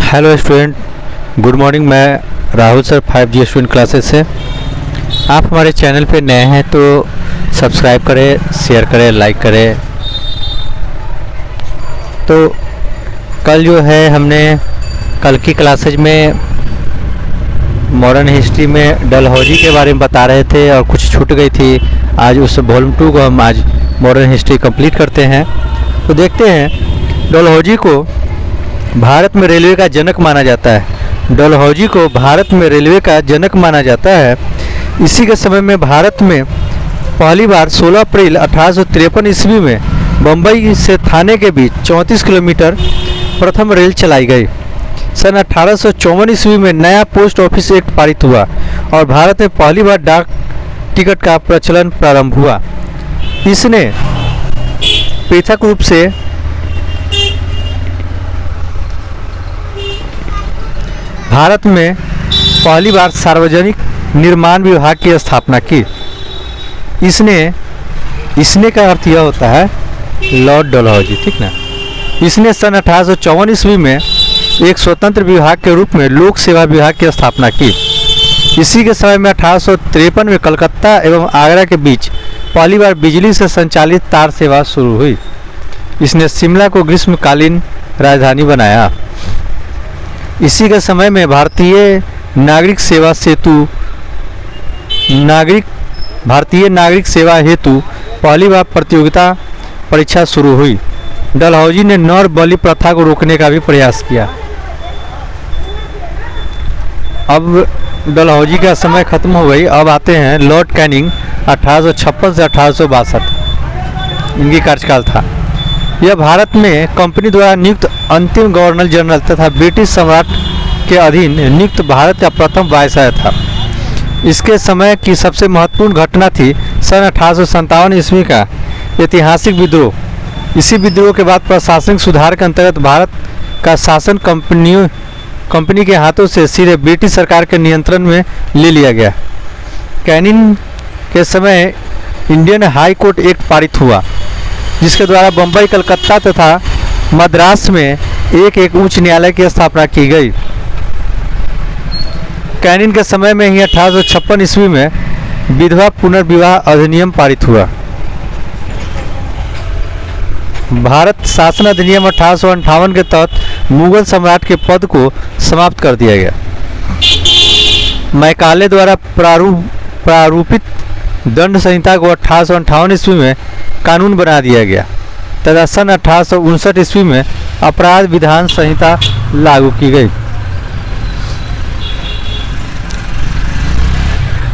Hello student, good morning. मैं Rahul sir 5G student classes से। आप हमारे चैनल पे नए हैं तो सब्सक्राइब करें, शेयर करें, लाइक करें। तो कल जो है हमने कल की क्लासेज में मॉडर्न हिस्ट्री में डलहौजी के बारे में बता रहे थे और कुछ छूट गई थी। आज उस वॉल्यूम 2 को हम आज मॉडर्न हिस्ट्री कंप्लीट करते हैं। तो देखते हैं, डलहौजी को भारत में रेलवे का जनक माना जाता है। डलहौजी को भारत में रेलवे का जनक माना जाता है। इसी के समय में भारत में पहली बार 16 अप्रैल 1853 ईस्वी में बम्बई से थाने के बीच 34 किलोमीटर प्रथम रेल चलाई गई। सन 1854 ईस्वी में नया पोस्ट ऑफिस एक्ट पारित हुआ और भारत में पहली बार डाक टिकट का प्रचलन प्रारंभ हुआ। इसने पृथक रूप से भारत में पहली बार सार्वजनिक निर्माण विभाग की स्थापना की। इसने का अर्थ यह होता है लॉर्ड डलहौजी, ठीक ना। इसने सन 1854 ईस्वी में एक स्वतंत्र विभाग के रूप में लोक सेवा विभाग की स्थापना की। इसी के समय में 1853 में कलकत्ता एवं आगरा के बीच पहली बार बिजली से संचालित तार सेवा शुरू हुई। इसने शिमला को ग्रीष्मकालीन राजधानी बनाया। इसी के समय में भारतीय नागरिक सेवा हेतु पहली बार प्रतियोगिता परीक्षा शुरू हुई। डलहौजी ने नर बलि प्रथा को रोकने का भी प्रयास किया। अब डलहौजी का समय खत्म हो गई। अब आते हैं लॉर्ड कैनिंग, 1856 से 1862 इनकी कार्यकाल था। यह भारत में कंपनी द्वारा नियुक्त अंतिम गवर्नर जनरल तथा ब्रिटिश सम्राट के अधीन नियुक्त भारत का प्रथम वायसराय था। इसके समय की सबसे महत्वपूर्ण घटना थी सन 1857 ईस्वी का ऐतिहासिक विद्रोह। इसी विद्रोह के बाद प्रशासनिक सुधार के अंतर्गत भारत का शासन कंपनी के हाथों से सीधे ब्रिटिश सरकार के नियंत्रण में ले लिया गया। कैनिंग के समय इंडियन हाई कोर्ट एक्ट पारित हुआ, जिसके द्वारा बम्बई, कलकत्ता तथा मद्रास में एक उच्च न्यायालय की स्थापना की गई। कैनिंग के समय में ही 1856 ईस्वी में विधवा पुनर्विवाह अधिनियम पारित हुआ। भारत शासन अधिनियम 1858 के तहत मुगल सम्राट के पद को समाप्त कर दिया गया। मैकाले द्वारा प्रारूपित दंड संहिता को 1858 ईस्वी में कानून बना दिया गया तथा सन 1859 ईस्वी में अपराध विधान संहिता लागू की गई,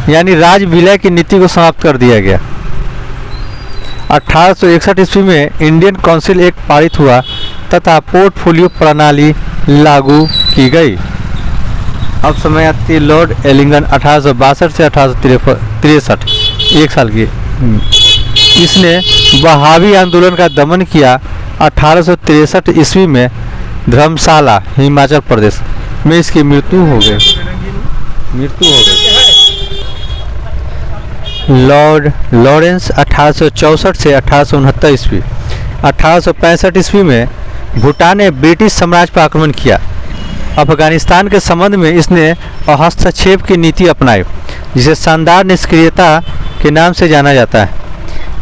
यानी राज विलय की नीति को समाप्त कर दिया गया। 1861 ईस्वी में इंडियन काउंसिल एक्ट पारित हुआ तथा पोर्टफोलियो प्रणाली लागू की गई। अब समय आती है लॉर्ड एलिंगन, 1862 से 1863, एक साल की। इसने वहाबी आंदोलन का दमन किया। 1863 ईस्वी में धर्मशाला, हिमाचल प्रदेश में इसकी मृत्यु हो गई। लॉर्ड लॉरेंस 1864 से 1869 ईस्वी। 1865 ईस्वी में भूटान ने ब्रिटिश साम्राज्य पर आक्रमण किया। अफगानिस्तान के संबंध में इसने हस्तक्षेप की नीति अपनाई, जिसे शानदार निष्क्रियता के नाम से जाना जाता है।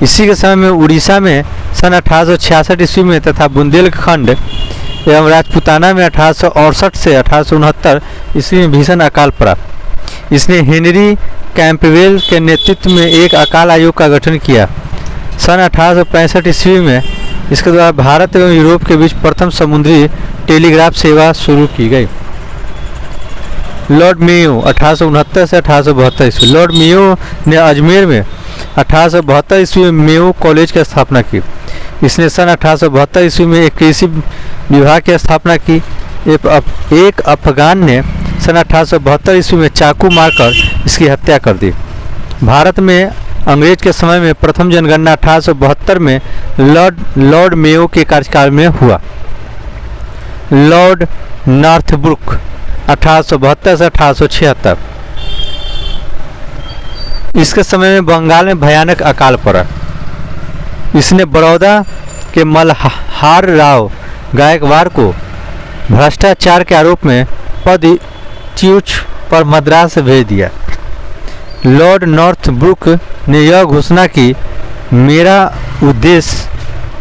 इसी के समय में उड़ीसा में सन 1866 ईस्वी में तथा बुंदेलखंड एवं राजपूताना में 1868 से 1869 ईस्वी में भीषण अकाल पड़ा। इसने हेनरी कैंपबेल के नेतृत्व में एक अकाल आयोग का गठन किया। सन 1865 ईस्वी में इसके द्वारा भारत एवं यूरोप के बीच प्रथम समुद्री टेलीग्राफ सेवा शुरू की गई। लॉर्ड मेयो 1869 से 1872 ईस्वी। लॉर्ड मेयो ने अजमेर में 1872 ईस्वी में मेयो कॉलेज की स्थापना की। इसने सन 1872 ईस्वी में एक कृषि विभाग की स्थापना की। एक अफगान ने सन 1872 ईस्वी में चाकू मारकर इसकी हत्या कर दी। भारत में अंग्रेज के समय में प्रथम जनगणना 1872 में लॉर्ड मेयो के कार्यकाल में हुआ। लॉर्ड नॉर्थब्रुक 1872 से 1876। इसके समय में बंगाल में भयानक अकाल पड़ा। इसने बड़ौदा के मल्हार राव गायकवाड़ को भ्रष्टाचार के आरोप में पदच्युत पर मद्रास भेज दिया। लॉर्ड नॉर्थब्रुक ने यह घोषणा की, मेरा उद्देश्य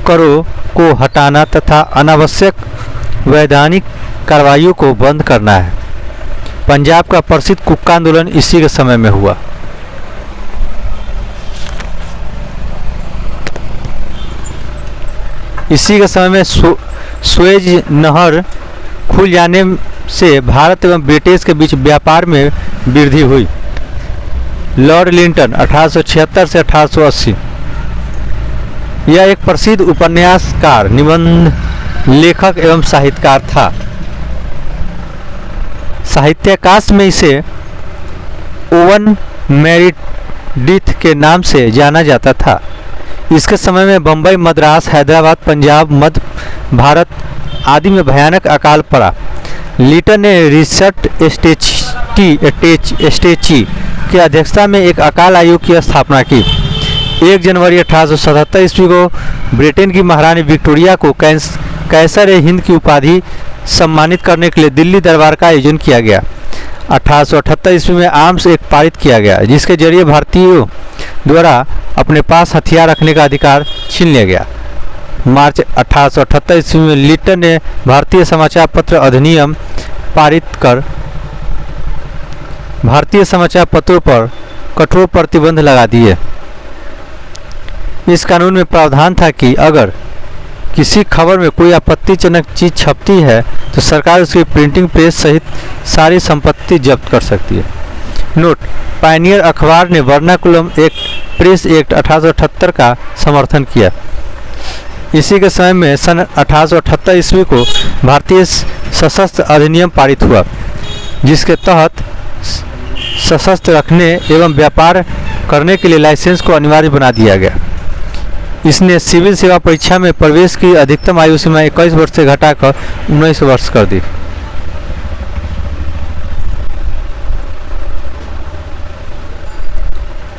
करों को हटाना तथा अनावश्यक वैधानिक कार्रवाइयों को बंद करना है। पंजाब का प्रसिद्ध कुक्का आंदोलन इसी के समय में हुआ। इसी के समय में सुएज नहर खुल जाने से भारत एवं ब्रिटिश के बीच व्यापार में वृद्धि हुई। लॉर्ड लिंटन 1876 से 1880 यह एक प्रसिद्ध उपन्यासकार, निबंध लेखक एवं साहित्यकार था। साहित्याकाश में इसे ओवन मेरिडिथ के नाम से जाना जाता था। इसके समय में बम्बई, मद्रास, हैदराबाद, पंजाब, मध्य भारत आदि में भयानक अकाल पड़ा। लिटन ने रिचर्ड स्टेची की अध्यक्षता में एक अकाल आयोग की स्थापना की। 1 जनवरी 1877 ईस्वी को ब्रिटेन की महारानी विक्टोरिया को कैसर-ए-हिंद की उपाधि सम्मानित करने के लिए दिल्ली दरबार का आयोजन किया गया। 1878 ईस्वी में आर्म्स एक्ट पारित किया गया, जिसके जरिए भारतीयों द्वारा अपने पास हथियार रखने का अधिकार छीन लिया गया। मार्च 1878 ईस्वी में लिटन ने भारतीय समाचार पत्र अधिनियम पारित कर भारतीय समाचार पत्रों पर कठोर प्रतिबंध लगा दिए। इस कानून में प्रावधान था कि अगर किसी खबर में कोई आपत्तिजनक चीज छपती है तो सरकार उसकी प्रिंटिंग प्रेस सहित सारी संपत्ति जब्त कर सकती है। नोट: पायनियर अखबार ने वर्नाकुलम एक्ट प्रेस एक्ट 1878 का समर्थन किया। इसी के समय में सन 1878 ईस्वी को भारतीय सशस्त्र अधिनियम पारित हुआ, जिसके तहत सशस्त्र रखने एवं व्यापार करने के लिए लाइसेंस को अनिवार्य बना दिया गया। इसने सिविल सेवा परीक्षा में प्रवेश की अधिकतम आयु सीमा 21 वर्ष से घटाकर 19 वर्ष कर दी।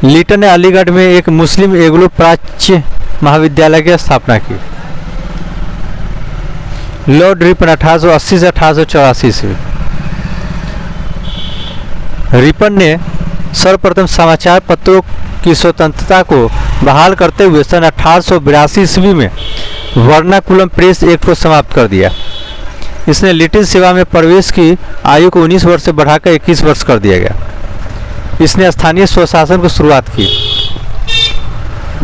लिटन ने अलीगढ़ में एक मुस्लिम एंग्लो प्राच्य महाविद्यालय की स्थापना की। लॉर्ड रिपन 1880 से 1884 ईस्वी। रिपन ने सर्वप्रथम समाचार पत्रों की स्वतंत्रता को बहाल करते हुए सन 1882 ईस्वी में वर्नाकुलम प्रेस एक्ट को समाप्त कर दिया। इसने लिटिल सेवा में प्रवेश की आयु को 19 वर्ष से बढ़ाकर 21 वर्ष कर दिया गया। इसने स्थानीय स्वशासन की शुरुआत की।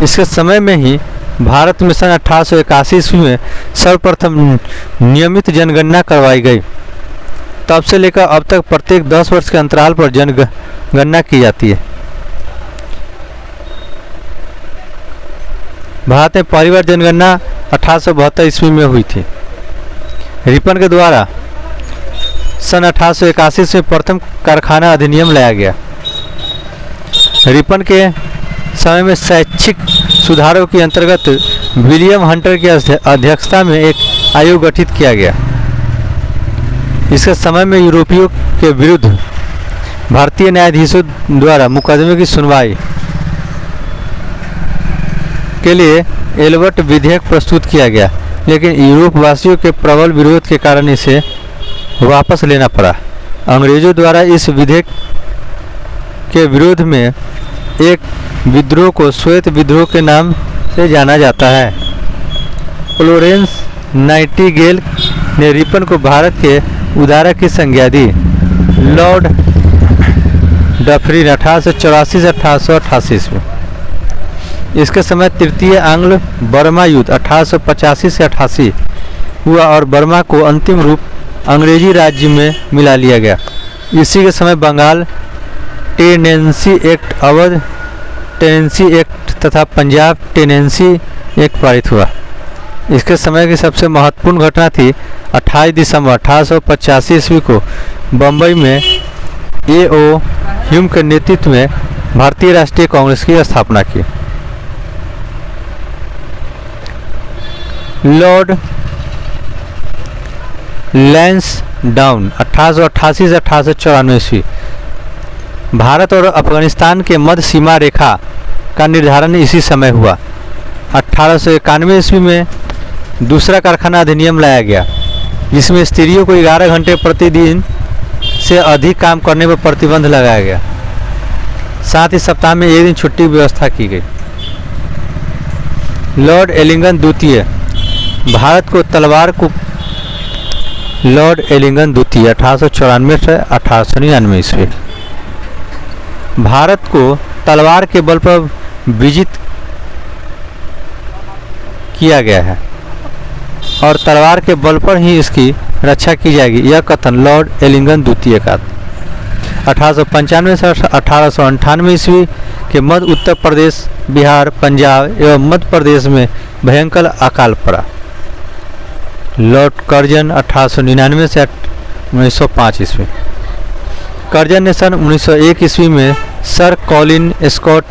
इसके समय में ही भारत में सन 1881 ईस्वी में सर्वप्रथम नियमित जनगणना करवाई गई। तब से लेकर अब तक प्रत्येक 10 वर्ष के अंतराल पर जनगणना की जाती है। भारत में पहली बार जनगणना 1872 ईस्वी में हुई थी। रिपन के द्वारा सन 1881 में प्रथम कारखाना अधिनियम लाया गया। रिपन के समय में शैक्षिक सुधारों के अंतर्गत विलियम हंटर की अध्यक्षता में एक आयोग गठित किया गया। इसके समय में यूरोपियों के विरुद्ध भारतीय न्यायाधीशों द्वारा मुकदमे की सुनवाई के लिए एल्बर्ट विधेयक प्रस्तुत किया गया, लेकिन यूरोप वासियों के प्रबल विरोध के कारण इसे वापस लेना पड़ा। अंग्रेजों द्वारा इस विधेयक के विरोध में एक विद्रोह को श्वेत विद्रोह के नाम से जाना जाता है। फ्लोरेंस नाइटिंगेल ने रिपन को भारत के उदारक की संज्ञा दी। लॉर्ड डफरिन 1884 से 1888 ईस्वी। इसके समय तृतीय आंग्ल बर्मा युद्ध 1885 से 88 हुआ और बर्मा को अंतिम रूप अंग्रेजी राज्य में मिला लिया गया। इसी के समय Bengal tenancy act, Awadh tenancy act तथा पंजाब टेनेंसी एक्ट पारित हुआ। इसके समय की सबसे महत्वपूर्ण घटना थी 28 दिसंबर 1885 ईस्वी को बम्बई में A.O. ह्यूम के नेतृत्व में भारतीय राष्ट्रीय कांग्रेस की स्थापना की। लॉर्ड लैंसडाउन 1888 से 1894 ईस्वी। भारत और अफगानिस्तान के मध्य सीमा रेखा का निर्धारण इसी समय हुआ। 1891 ईस्वी में दूसरा कारखाना अधिनियम लाया गया। जिसमें स्त्रियों को 11 घंटे प्रतिदिन से अधिक काम करने पर प्रतिबंध लगाया गया। साथ ही सप्ताह में एक दिन छुट्टी की व्यवस्था की गई। लॉर्ड एलिंगन द्वितीय भारत को तलवार को लॉर्ड एलिंगन द्वितीय 1894 से 1899 ईस्वी भारत को तलवार के बल पर विजित किया गया है और तलवार के बल पर ही इसकी रक्षा की जाएगी, यह कथन लॉर्ड एलिंगन द्वितीय का 1895 से 1898 ईस्वी के मध्य उत्तर प्रदेश, बिहार, पंजाब एवं मध्य प्रदेश में भयंकर अकाल पड़ा। लॉर्ड कर्जन 1899 से 1905 ईस्वी कर्जन ने सन 1901 ईस्वी में सर कॉलिन स्कॉट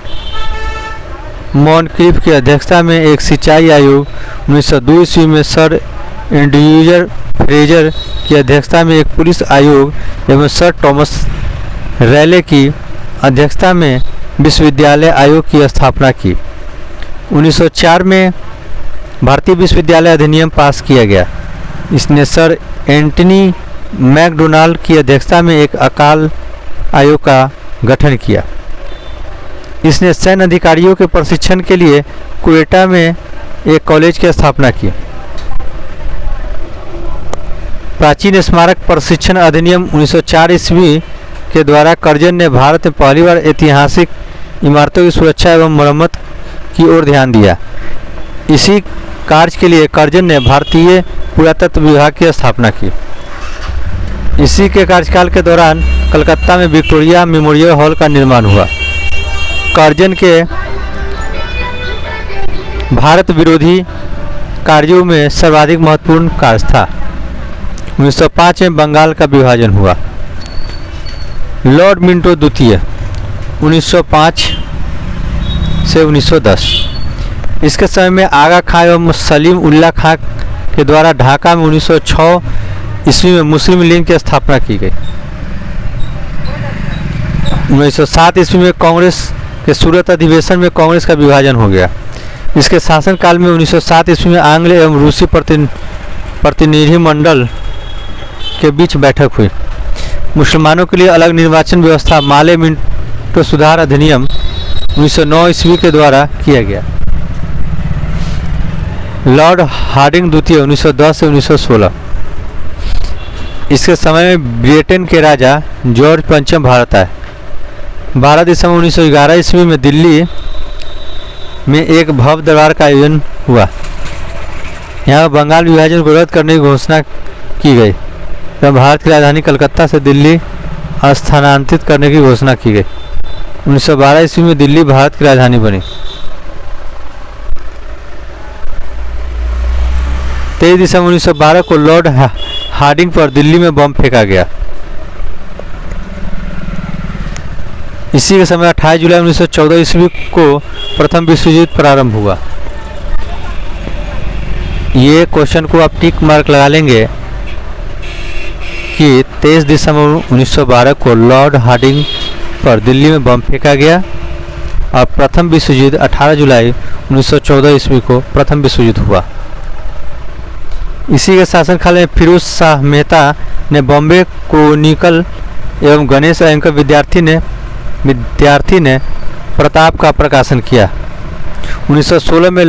मॉनक्लिफ की अध्यक्षता में एक सिंचाई आयोग, 1902 ईस्वी में सर इंड्यूजर फ्रेजर की अध्यक्षता में एक पुलिस आयोग एवं सर थॉमस रैले की अध्यक्षता में विश्वविद्यालय आयोग की स्थापना की। 1904 में भारतीय विश्वविद्यालय अधिनियम पास किया गया। इसने सर एंटनी मैकडोनाल्ड की अध्यक्षता में एक अकाल आयोग का गठन किया। इसने सैन्य अधिकारियों के प्रशिक्षण के लिए क्वेटा में एक कॉलेज की स्थापना की। प्राचीन स्मारक प्रशिक्षण अधिनियम 1904 ईस्वी के द्वारा कर्जन ने भारत में पहली बार ऐतिहासिक इमारतों की सुरक्षा एवं मरम्मत की ओर ध्यान दिया। इसी कार्य के लिए कर्जन ने भारतीय पुरातत्व विभाग की स्थापना की। इसी के कार्यकाल के दौरान कलकत्ता में विक्टोरिया मेमोरियल हॉल का निर्माण हुआ। कर्जन के भारत विरोधी कार्यों में सर्वाधिक महत्वपूर्ण कार्य था। 1905 में बंगाल का विभाजन हुआ। लॉर्ड मिंटो द्वितीय 1905 से 1910 इसके समय में आगा खां एवं सलीम उल्ला खां के द्वारा ढाका में 1906 ईस्वी में मुस्लिम लीग की स्थापना की गई। 1907 ईस्वी में कांग्रेस के सूरत अधिवेशन में कांग्रेस का विभाजन हो गया। इसके शासनकाल में 1907 ईस्वी में आंग्ल एवं रूसी प्रतिनिधिमंडल के बीच बैठक हुई। मुसलमानों के लिए अलग निर्वाचन व्यवस्था माले मिंटो सुधार अधिनियम 1909 ईस्वी के द्वारा किया गया। लॉर्ड हार्डिंग द्वितीय 1910 से 1916 इसके समय में ब्रिटेन के राजा जॉर्ज पंचम भारत आए। भारत इस समय 1911 ईस्वी में दिल्ली में एक भव्य दरबार का आयोजन हुआ। यहाँ बंगाल विभाजन को रद्द करने की घोषणा की गई एवं भारत की राजधानी कलकत्ता से दिल्ली स्थानांतरित करने की घोषणा की गई। 1912 ईस्वी में दिल्ली भारत की राजधानी बनी। 23 दिसंबर 1912 को लॉर्ड हार्डिंग पर दिल्ली में बम फेंका गया। इसी के समय 28 जुलाई 1914 ईस्वी को प्रथम विश्व युद्ध प्रारंभ हुआ। ये क्वेश्चन को आप टिक मार्क लगा लेंगे कि 23 दिसंबर 1912 को लॉर्ड हार्डिंग पर दिल्ली में बम फेंका गया और प्रथम विश्व युद्ध 18 जुलाई 1914 ईस्वी को प्रथम विश्व युद्ध हुआ। इसी के शासनकाल में फिरोज शाह मेहता ने बॉम्बे क्रॉनिकल एवं गणेश अयंकर विद्यार्थी ने प्रताप का प्रकाशन किया। 1916 में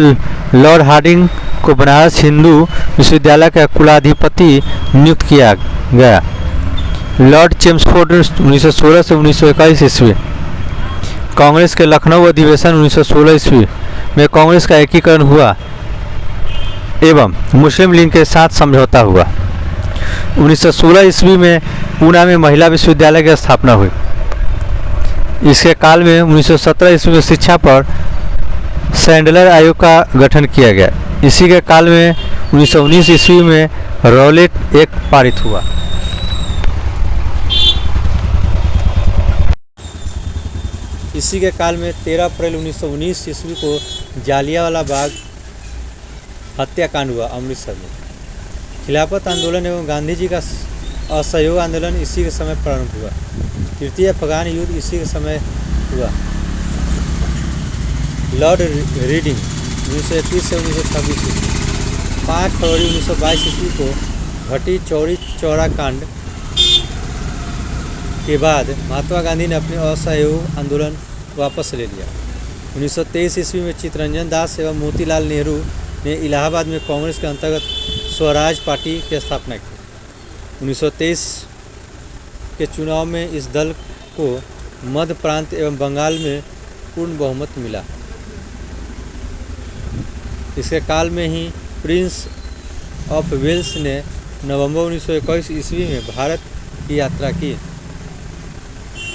लॉर्ड हार्डिंग को बनारस हिंदू विश्वविद्यालय का कुलाधिपति नियुक्त किया गया। लॉर्ड चेम्सफोर्ड 1916 से 1921 ईस्वी कांग्रेस के लखनऊ अधिवेशन 1916 ईस्वी में कांग्रेस का एकीकरण हुआ एवं मुस्लिम लीग के साथ समझौता हुआ। 1916 ईस्वी में पूना में महिला विश्वविद्यालय की स्थापना हुई। इसके काल में 1917 ईस्वी में शिक्षा पर सैंडलर आयोग का गठन किया गया। इसी के काल में 1919 ईस्वी में रॉलेट एक्ट पारित हुआ। इसी के काल में 13 अप्रैल 1919 ईस्वी को जालियांवाला बाग हत्याकांड हुआ अमृतसर में। खिलाफत आंदोलन एवं गांधी जी का असहयोग आंदोलन इसी के समय प्रारंभ हुआ। तृतीय अफगान युद्ध इसी के समय हुआ। लॉर्ड रीडिंग 1921 से 1926 ईस्वी 5 फरवरी 1922 ईस्वी को भट्टी चौरी चौरा कांड के बाद महात्मा गांधी ने अपने असहयोग आंदोलन वापस ले लिया। 1923 ईस्वी में चित्तरंजन दास एवं मोतीलाल नेहरू ने इलाहाबाद में कांग्रेस के अंतर्गत स्वराज पार्टी की स्थापना की। 1923 के चुनाव में इस दल को मध्य प्रांत एवं बंगाल में पूर्ण बहुमत मिला। इसके काल में ही प्रिंस ऑफ वेल्स ने नवंबर 1921 ईस्वी में भारत की यात्रा की।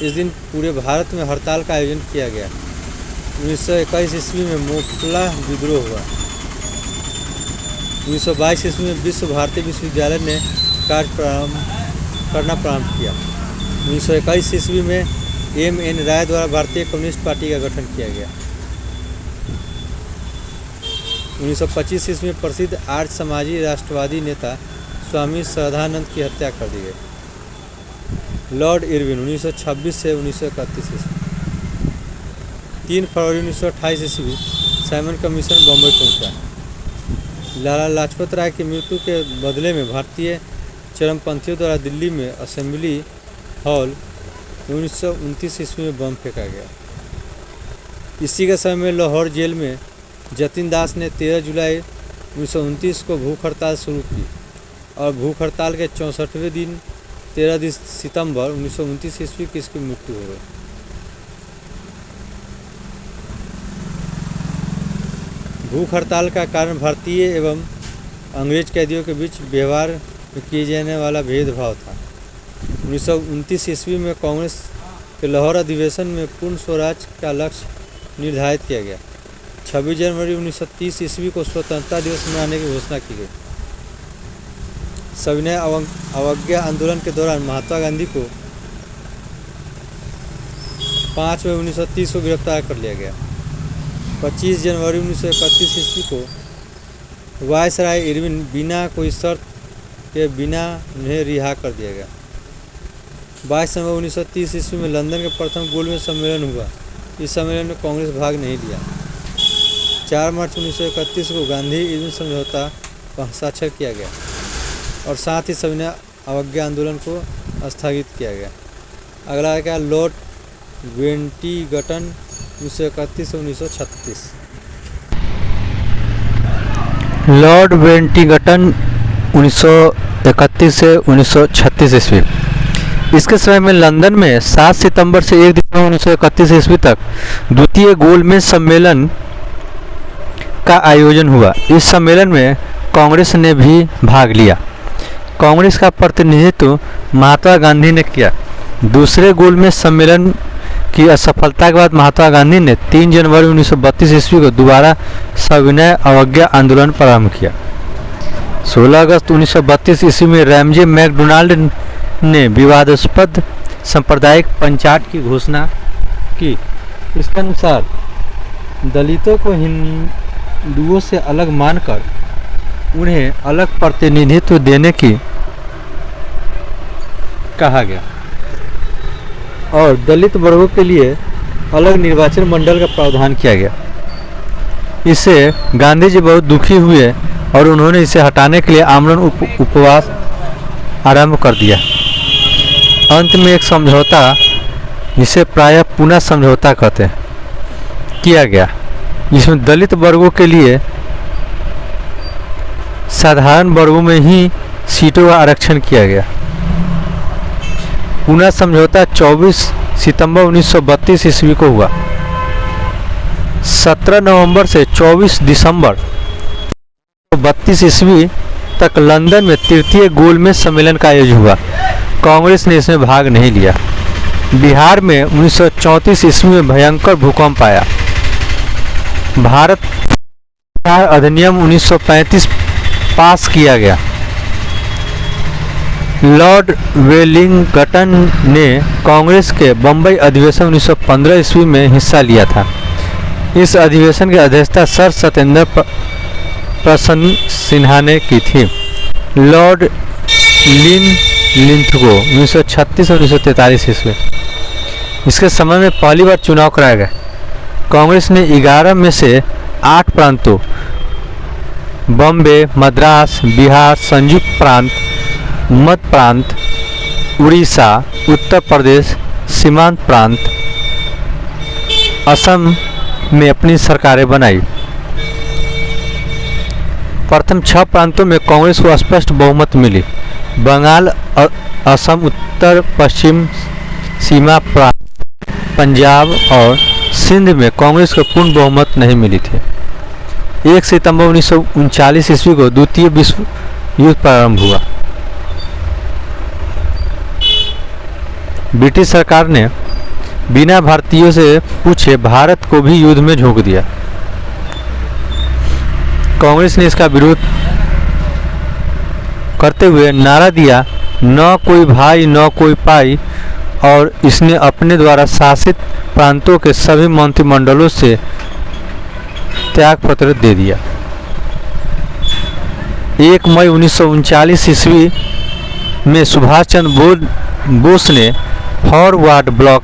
इस दिन पूरे भारत में हड़ताल का आयोजन किया गया। 1921 ईस्वी में मोपला विद्रोह हुआ। 1922 ईस्वी में विश्व भारती विश्वविद्यालय ने कार्य करना प्रारंभ किया। 1921 ईस्वी में M.N. राय द्वारा भारतीय कम्युनिस्ट पार्टी का गठन किया गया। 1925 ईस्वी में प्रसिद्ध आर्य समाजी राष्ट्रवादी नेता स्वामी श्रद्धानंद की हत्या कर दी गई। लॉर्ड इरविन 1926 से 1931 ईस्वी। 3 फरवरी 1928 ईस्वी साइमन कमीशन बम्बई पहुंचा। लाला लाजपत राय की मृत्यु के बदले में भारतीय चरमपंथियों द्वारा दिल्ली में असेंबली हॉल 1929 ईस्वी में बम फेंका गया। इसी के समय में लाहौर जेल में जतिन दास ने 13 जुलाई 1929 को भूख हड़ताल शुरू की और भूख हड़ताल के 64वें दिन 13 सितंबर 1929 ईस्वी की इसकी मृत्यु हो गई। भूख हड़ताल का कारण भारतीय एवं अंग्रेज कैदियों के बीच व्यवहार में किए जाने वाला भेदभाव था। 1929 ईस्वी में कांग्रेस के लाहौर अधिवेशन में पूर्ण स्वराज का लक्ष्य निर्धारित किया गया। 26 जनवरी 1930 ईस्वी को स्वतंत्रता दिवस मनाने की घोषणा की गई। सविनय अवज्ञा आंदोलन के दौरान महात्मा गांधी को 5 मई 1930 को गिरफ्तार कर लिया गया। 25 जनवरी 1931 ईस्वी को वायसराय इरविन बिना कोई शर्त के बिना उन्हें रिहा कर दिया गया। 22 नवंबर 1930 ईस्वी में लंदन के प्रथम गोलमेज सम्मेलन हुआ। इस सम्मेलन में कांग्रेस भाग नहीं लिया। 4 मार्च 1931 को गांधी इरविन समझौता पर हस्ताक्षर किया गया और साथ ही सविनय अवज्ञा आंदोलन को स्थगित किया गया। अगला क्या, लॉर्ड वेंटिंगटन 1931 से 1936। लॉर्ड वेंटिंगटन 1931 से 1936 ईस्वी। इसके समय में लंदन में 7 सितंबर से 1 दिसंबर 1931 ईस्वी तक द्वितीय गोलमेज सम्मेलन का आयोजन हुआ। इस सम्मेलन में कांग्रेस ने भी भाग लिया। कांग्रेस का प्रतिनिधित्व महात्मा गांधी ने किया। दूसरे गोलमेज सम्मेलन की असफलता के बाद महात्मा गांधी ने 3 जनवरी 1932 ईस्वी को दोबारा सविनय अवज्ञा आंदोलन प्रारंभ किया। 16 अगस्त 1932 ईस्वी में रैमजे मैकडोनाल्ड ने विवादास्पद सांप्रदायिक पंचायत की घोषणा की। इसके अनुसार दलितों को हिंदुओं से अलग मानकर उन्हें अलग प्रतिनिधित्व देने की कहा गया और दलित वर्गों के लिए अलग निर्वाचन मंडल का प्रावधान किया गया। इससे गांधी जी बहुत दुखी हुए और उन्होंने इसे हटाने के लिए आमरण उपवास आरंभ कर दिया। अंत में एक समझौता, जिसे प्रायः पुनः समझौता कहते हैं, किया गया, जिसमें दलित वर्गों के लिए साधारण वर्गों में ही सीटों का आरक्षण किया गया। पुनः समझौता 24 सितंबर 1932 ईस्वी को हुआ। 17 नवंबर से 24 दिसंबर 1932 ईस्वी तक लंदन में तृतीय गोलमेज सम्मेलन का आयोजन हुआ। कांग्रेस ने इसमें भाग नहीं लिया। बिहार में 1934 ईस्वी में भयंकर भूकंप आया। भारत अधिनियम 1935 पास किया गया। लॉर्ड वेलिंगटन ने कांग्रेस के बम्बई अधिवेशन 1915 ईस्वी में हिस्सा लिया था। इस अधिवेशन की अध्यक्षता सर सत्येंद्र प्रसन्न सिन्हा ने की थी। लॉर्ड लिंथगो 1936 और 1943 ईस्वी। इसके समय में पहली बार चुनाव कराया गया। कांग्रेस ने 11 में से 8 प्रांतों बॉम्बे, मद्रास, बिहार, संयुक्त प्रांत मध्य प्रांत, उड़ीसा, उत्तर प्रदेश, सीमांत प्रांत, असम में अपनी सरकारें बनाई। प्रथम 6 प्रांतों में कांग्रेस को स्पष्ट बहुमत मिली। बंगाल, असम, उत्तर पश्चिम सीमा प्रांत, पंजाब और सिंध में कांग्रेस को पूर्ण बहुमत नहीं मिली थी। 1 सितंबर 1939 ईस्वी को द्वितीय विश्व युद्ध प्रारंभ हुआ। ब्रिटिश सरकार ने बिना भारतीयों से पूछे भारत को भी युद्ध में झोंक दिया। कांग्रेस ने इसका विरोध करते हुए नारा दिया, न कोई भाई न कोई पाई, और इसने अपने द्वारा शासित प्रांतों के सभी मंत्रिमंडलों से त्यागपत्र दे दिया। 1 मई 1939 ईस्वी में सुभाष चंद्र बोस ने फॉरवर्ड ब्लॉक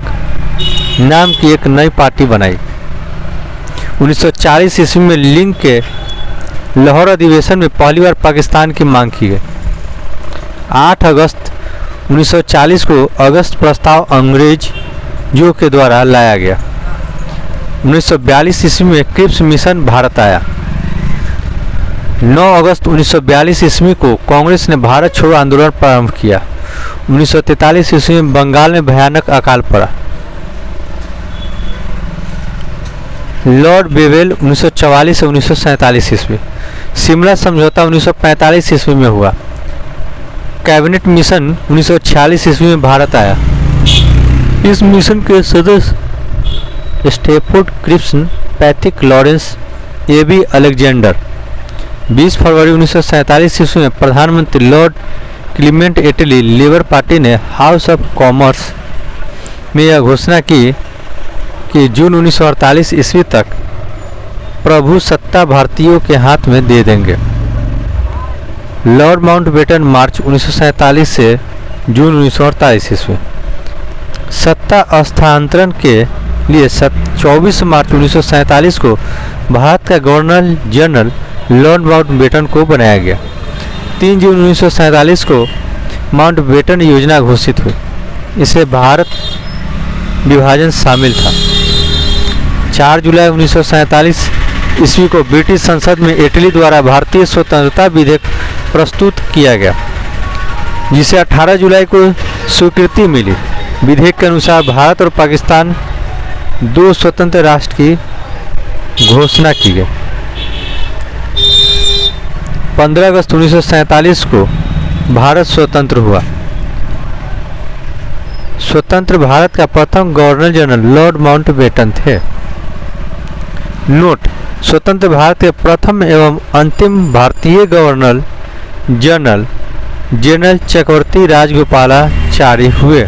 नाम की एक नई पार्टी बनाई। 1940 ईस्वी में लिंग के लाहौर अधिवेशन में पहली बार पाकिस्तान की मांग की गई। 8 अगस्त 1940 को अगस्त प्रस्ताव अंग्रेजों के द्वारा लाया गया। 1942 ईस्वी में क्रिप्स मिशन भारत आया। 9 अगस्त 1942 ईस्वी को कांग्रेस ने भारत छोड़ो आंदोलन प्रारंभ किया। 1943 ईस्वी में बंगाल में भयानक अकाल पड़ा। लॉर्ड बेवेल 1944 से 1947 ईस्वी। शिमला समझौता 1945 ईस्वी में हुआ। कैबिनेट मिशन 1946 ईस्वी में भारत आया। इस मिशन के सदस्य Stafford Cripps, Patrick Lawrence, A अलेक्जेंडर। 20 फरवरी 1947 ईस्वी में प्रधानमंत्री lord Clement Attlee Labour party ने हाउस ऑफ कॉमर्स में यह घोषणा की कि जून 1948 ईस्वी तक प्रभु सत्ता भारतीयों के हाथ में दे देंगे। लॉर्ड माउंटबेटन मार्च 1947 से जून 1948 ईस्वी। सत्ता हस्तांतरण के लिए 24 मार्च 1947 को भारत का गवर्नर जनरल लॉर्ड माउंटबेटन को बनाया गया। 3 जून 1947 को माउंटबेटन योजना घोषित हुई। इसे भारत विभाजन शामिल था। 4 जुलाई 1947 ईस्वी को ब्रिटिश संसद में इटली द्वारा भारतीय स्वतंत्रता विधेयक प्रस्तुत किया गया, जिसे 18 जुलाई को स्वीकृति मिली। विधेयक के अनुसार भारत और पाकिस्तान 2 स्वतंत्र राष्ट्र की घोषणा की गई। 15 अगस्त 1947 को भारत स्वतंत्र हुआ। स्वतंत्र भारत का प्रथम गवर्नर जनरल लॉर्ड माउंटबेटन थे। नोट: स्वतंत्र भारत के प्रथम एवं अंतिम भारतीय गवर्नर जनरल जनरल चक्रवर्ती राजगोपालाचारी हुए।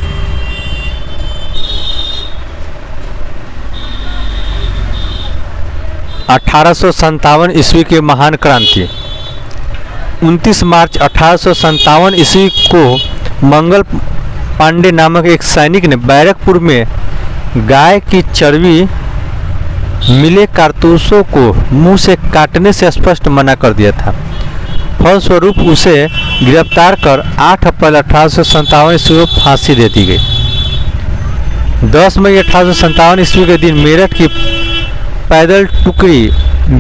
(1857) ईस्वी की महान क्रांति। 29 मार्च 1857 ईस्वी को मंगल पांडे नामक एक सैनिक ने बैरकपुर में गाय की चर्बी मिले कारतूसों को मुंह से काटने से स्पष्ट मना कर दिया था। फलस्वरूप उसे गिरफ्तार कर 8 अप्रैल 1857 ईस्वी को फांसी दे दी गई। 10 मई 1857 ईस्वी के दिन मेरठ की पैदल टुकड़ी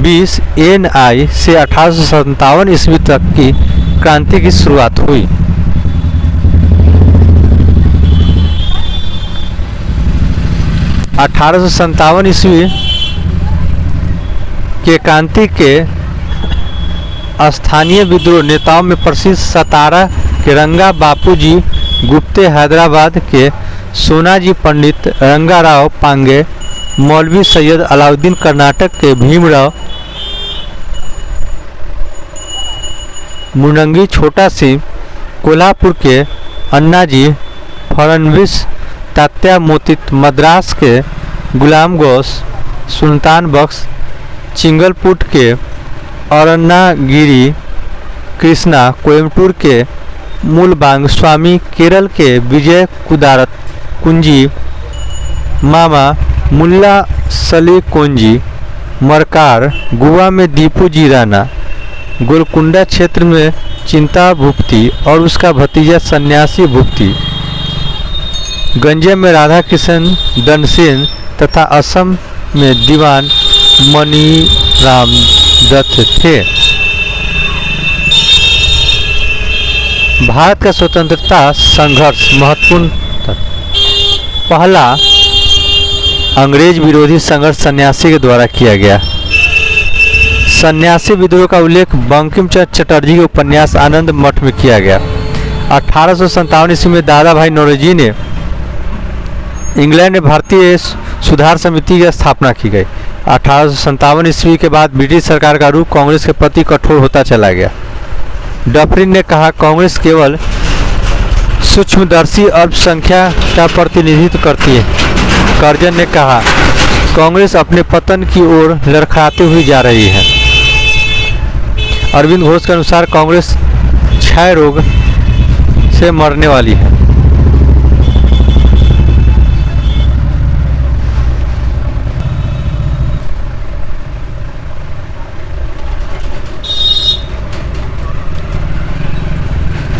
20 NI से 1857 ईस्वी तक की क्रांति की शुरुआत हुई। ईस्वी के क्रांति के स्थानीय विद्रोह नेताओं में प्रसिद्ध सतारा के रंगा बापूजी गुप्ते, हैदराबाद के सोनाजी पंडित, रंगाराव पांगे, मौलवी सैयद अलाउद्दीन, कर्नाटक के भीमराव मुनंगी, छोटा सिंह, कोल्हापुर के अन्नाजी फडणवीस, तात्या मोतित, मद्रास के गुलाम गौस, सुल्तान बख्श, चिंगलपुट के अरन्नागिरी कृष्णा, कोयम्बटूर के मूलबांग स्वामी, केरल के विजय कुदारत कुंजी, मामा मुल्ला सली कोंजी, मरकार, गोवा में दीपू जी राणा, गोलकुंडा क्षेत्र में चिंता भुपति और उसका भतीजा सन्यासी भुपति, गंजे में राधा किशन दनसेन तथा असम में दीवान मणिराम दत्त थे। भारत का स्वतंत्रता संघर्ष महत्वपूर्ण था। पहला अंग्रेज विरोधी संघर्ष सन्यासी के द्वारा किया गया। सन्यासी विद्रोह का उल्लेख बंकिम चंद्र चटर्जी के उपन्यास आनंद मठ में किया गया। 1857 ईस्वी में दादा भाई नौरोजी ने इंग्लैंड में भारतीय सुधार समिति की स्थापना की गई। 1857 ईस्वी के बाद ब्रिटिश सरकार का रुख कांग्रेस के प्रति कठोर होता चला गया। डफरिन ने कहा, कांग्रेस केवल सूक्ष्मदर्शी अल्पसंख्या का प्रतिनिधित्व करती है। कर्जन ने कहा, कांग्रेस अपने पतन की ओर लड़खड़ाती हुई जा रही है। अरविंद घोष के अनुसार कांग्रेस क्षय रोग से मरने वाली है।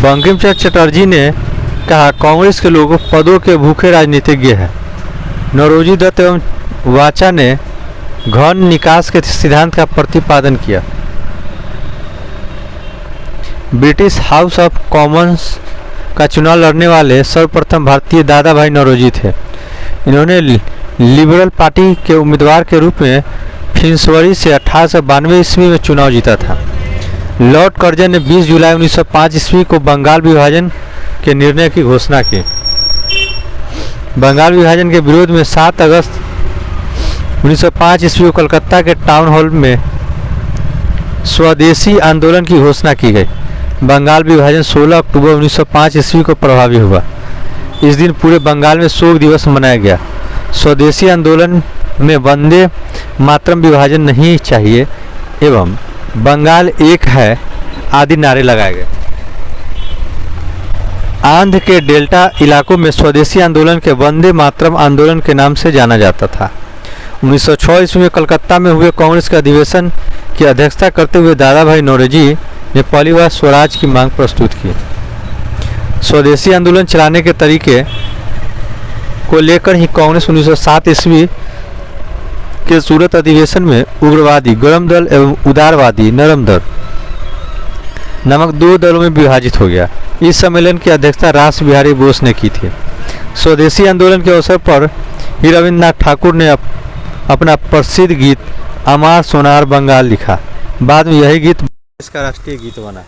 बंकिम चंद्र चटर्जी ने कहा, कांग्रेस के लोग पदों के भूखे राजनीतिज्ञ हैं। नौरोजी दत्त एवं वाचा ने घन निकास के सिद्धांत का प्रतिपादन किया। ब्रिटिश हाउस ऑफ कॉमन्स का चुनाव लड़ने वाले सर्वप्रथम भारतीय दादा भाई नौरोजी थे। इन्होंने लिबरल पार्टी के उम्मीदवार के रूप में फिंसवरी से 1892 ईस्वी में चुनाव जीता था। लॉर्ड कर्जन ने 20 जुलाई 1905 ईस्वी को बंगाल विभाजन के निर्णय की घोषणा की। बंगाल विभाजन के विरोध में 7 अगस्त 1905 ईस्वी को कलकत्ता के टाउन हॉल में स्वदेशी आंदोलन की घोषणा की गई। बंगाल विभाजन 16 अक्टूबर 1905 ईस्वी को प्रभावी हुआ। इस दिन पूरे बंगाल में शोक दिवस मनाया गया। स्वदेशी आंदोलन में वंदे मातरम विभाजन नहीं चाहिए एवं बंगाल एक है आदि नारे लगाए गए। आंध्र के डेल्टा इलाकों में स्वदेशी आंदोलन के वंदे मातरम आंदोलन के नाम से जाना जाता था। 1906 ईस्वी में कलकत्ता में हुए कांग्रेस के अधिवेशन की अध्यक्षता करते हुए दादा भाई नौरोजी ने पहली बार स्वराज की मांग प्रस्तुत की। स्वदेशी आंदोलन चलाने के तरीके को लेकर ही कांग्रेस 1907 ईस्वी के सूरत अधिवेशन में उग्रवादी गरम दल एवं उदारवादी नरम दल नामक 2 दलों में विभाजित हो गया। इस सम्मेलन की अध्यक्षता रास बिहारी बोस ने की थी। स्वदेशी आंदोलन के अवसर पर ही रविन्द्रनाथ ठाकुर ने अपना प्रसिद्ध गीत अमार सोनार बंगाल लिखा। बाद में यही गीत देश का राष्ट्रीय गीत बना।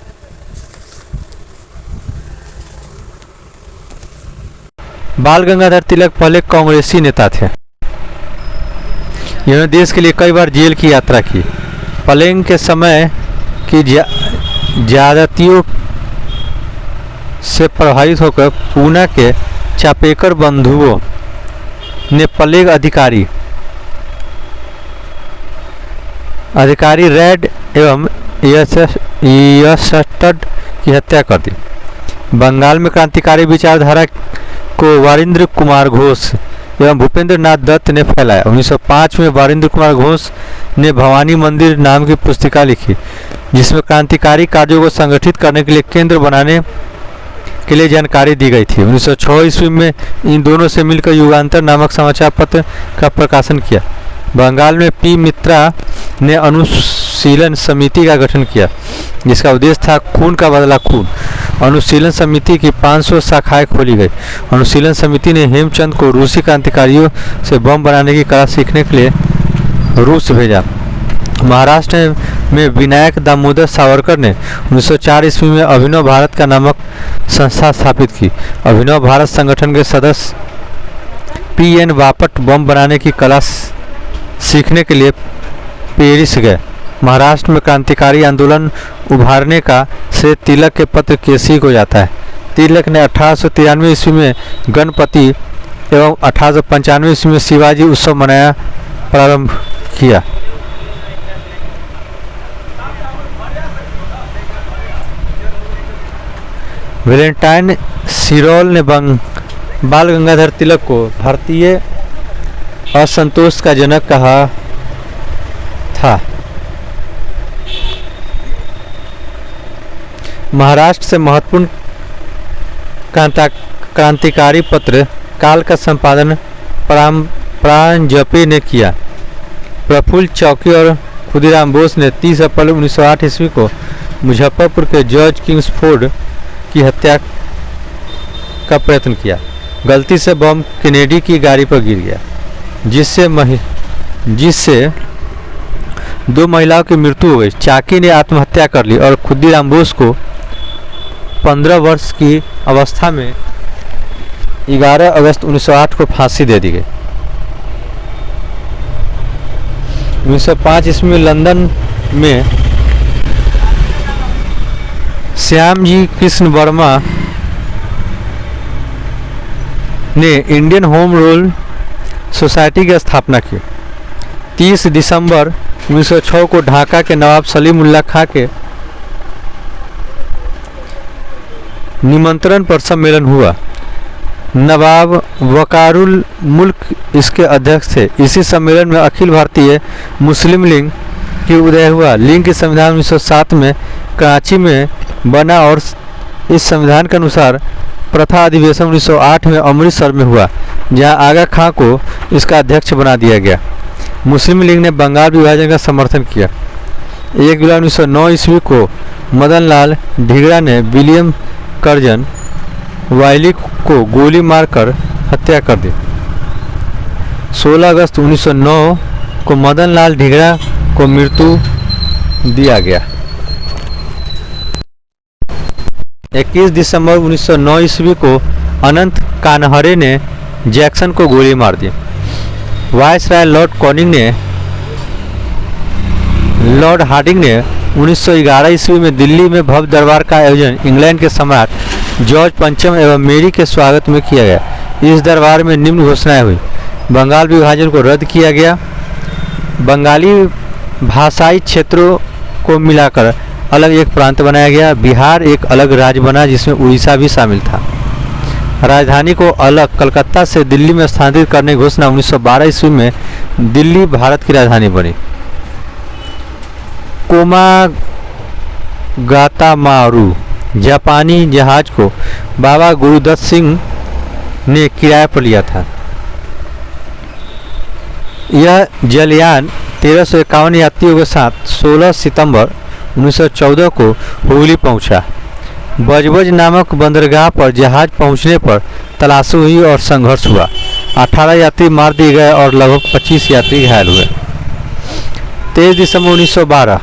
बाल गंगाधर तिलक पहले कांग्रेसी नेता थे। इन्होंने देश के लिए कई बार जेल की यात्रा की। प्लेग के समय की ज्यादतियों से प्रभावित होकर पूना के चापेकर बंधुओं ने प्लेग अधिकारी रेड एवं यशस्टड की हत्या कर दी। बंगाल में क्रांतिकारी विचारधारा को वारिंद्र कुमार घोष एवं भूपेंद्र नाथ दत्त ने फैलाया। 1905 में वारिंद्र कुमार घोष ने भवानी मंदिर नाम की पुस्तिका लिखी, जिसमें क्रांतिकारी कार्यों को संगठित करने के लिए केंद्र बनाने के लिए जानकारी दी गई थी। 1906 ईस्वी में इन दोनों से मिलकर युगांतर नामक समाचार पत्र का प्रकाशन किया। बंगाल में पी मित्रा ने अनुशीलन समिति का गठन किया, जिसका उद्देश्य था खून का बदला खून। अनुशीलन समिति की 500 शाखाएं खोली गई। अनुशीलन समिति ने हेमचंद को रूसी क्रांतिकारियों से बम बनाने की कला सीखने के लिए रूस भेजा। महाराष्ट्र में विनायक दामोदर सावरकर ने 1904 ईस्वी में अभिनव भारत का नामक संस्था स्थापित की। अभिनव भारत संगठन के सदस्य पी.एन. बापट बम बनाने की कला सीखने के लिए पेरिस गए। महाराष्ट्र में क्रांतिकारी आंदोलन उभारने का श्रेय तिलक के पत्र केसी को जाता है। तिलक ने 1893 ईस्वी में गणपति एवं 1895 ईस्वी में शिवाजी उत्सव मनाया प्रारंभ किया। वैलेंटाइन सिरोल ने बाल गंगाधर तिलक को भारतीय असंतोष का जनक कहा था। महाराष्ट्र से महत्वपूर्ण क्रांतिकारी पत्र काल का संपादन प्राणजपे ने किया। प्रफुल्ल चौकी और खुदीराम बोस ने 30 अप्रैल 1908 ईस्वी को मुजफ्फरपुर के जॉर्ज किंग्सफोर्ड की हत्या का प्रयत्न किया। गलती से बम केनेडी की गाड़ी पर गिर गया, जिससे 2 महिलाओं की मृत्यु हो गई। चाकी ने आत्महत्या कर ली और खुदीराम बोस को 15 वर्ष की अवस्था में 11 अगस्त 1908 को फांसी दे दी गई। 1905 ईस्वी में लंदन में श्यामजी कृष्ण वर्मा ने इंडियन होम रूल सोसाइटी की स्थापना की। 30 दिसंबर 1906 को ढाका के नवाब सलीमुल्लाह खां के निमंत्रण पर सम्मेलन हुआ। नवाब वकारुल मुल्क इसके अध्यक्ष थे। इसी सम्मेलन में अखिल भारतीय मुस्लिम लीग की उदय हुआ। लीग के संविधान 1907 में कराची में बना और इस संविधान के अनुसार प्रथा अधिवेशन 1908 में अमृतसर में हुआ, जहां आगा खां को इसका अध्यक्ष बना दिया गया। मुस्लिम लीग ने बंगाल विभाजन का समर्थन किया। 1 जुलाई 1909 ईस्वी को मदन लाल ढीगरा ने विलियम कर्जन वाइली को गोली मारकर हत्या कर दी। 16 अगस्त 1909 को मदन लाल ढीगरा को मृत्यु दिया गया। 21 दिसंबर 1909 ईस्वी को अनंत कानहरे ने जैक्सन को गोली मार दी। वायसराय लॉर्ड हार्डिंग ने 1911 ईस्वी में दिल्ली में भव्य दरबार का आयोजन इंग्लैंड के सम्राट जॉर्ज पंचम एवं मेरी के स्वागत में किया गया। इस दरबार में निम्न घोषणाएं हुई। बंगाल विभाजन को रद्द किया गया। बंगाली भाषाई क्षेत्रों को मिलाकर अलग एक प्रांत बनाया गया। बिहार एक अलग राज्य बना, जिसमें उड़ीसा भी शामिल था। राजधानी को अलग कलकत्ता से दिल्ली में स्थानांतरित करने की घोषणा 1912 ईस्वी में दिल्ली भारत की राजधानी बनी। कोमागातामारू जापानी जहाज को बाबा गुरुदत्त सिंह ने किराए पर लिया था। यह जलयान 1351 यात्रियों के साथ 16 सितंबर 1914 को हुगली पहुंचा। बजबज नामक बंदरगाह पर जहाज पहुंचने पर तलाशी हुई और संघर्ष हुआ। 18 यात्री मार दिए गए और लगभग 25 यात्री घायल हुए। 23 दिसंबर 1912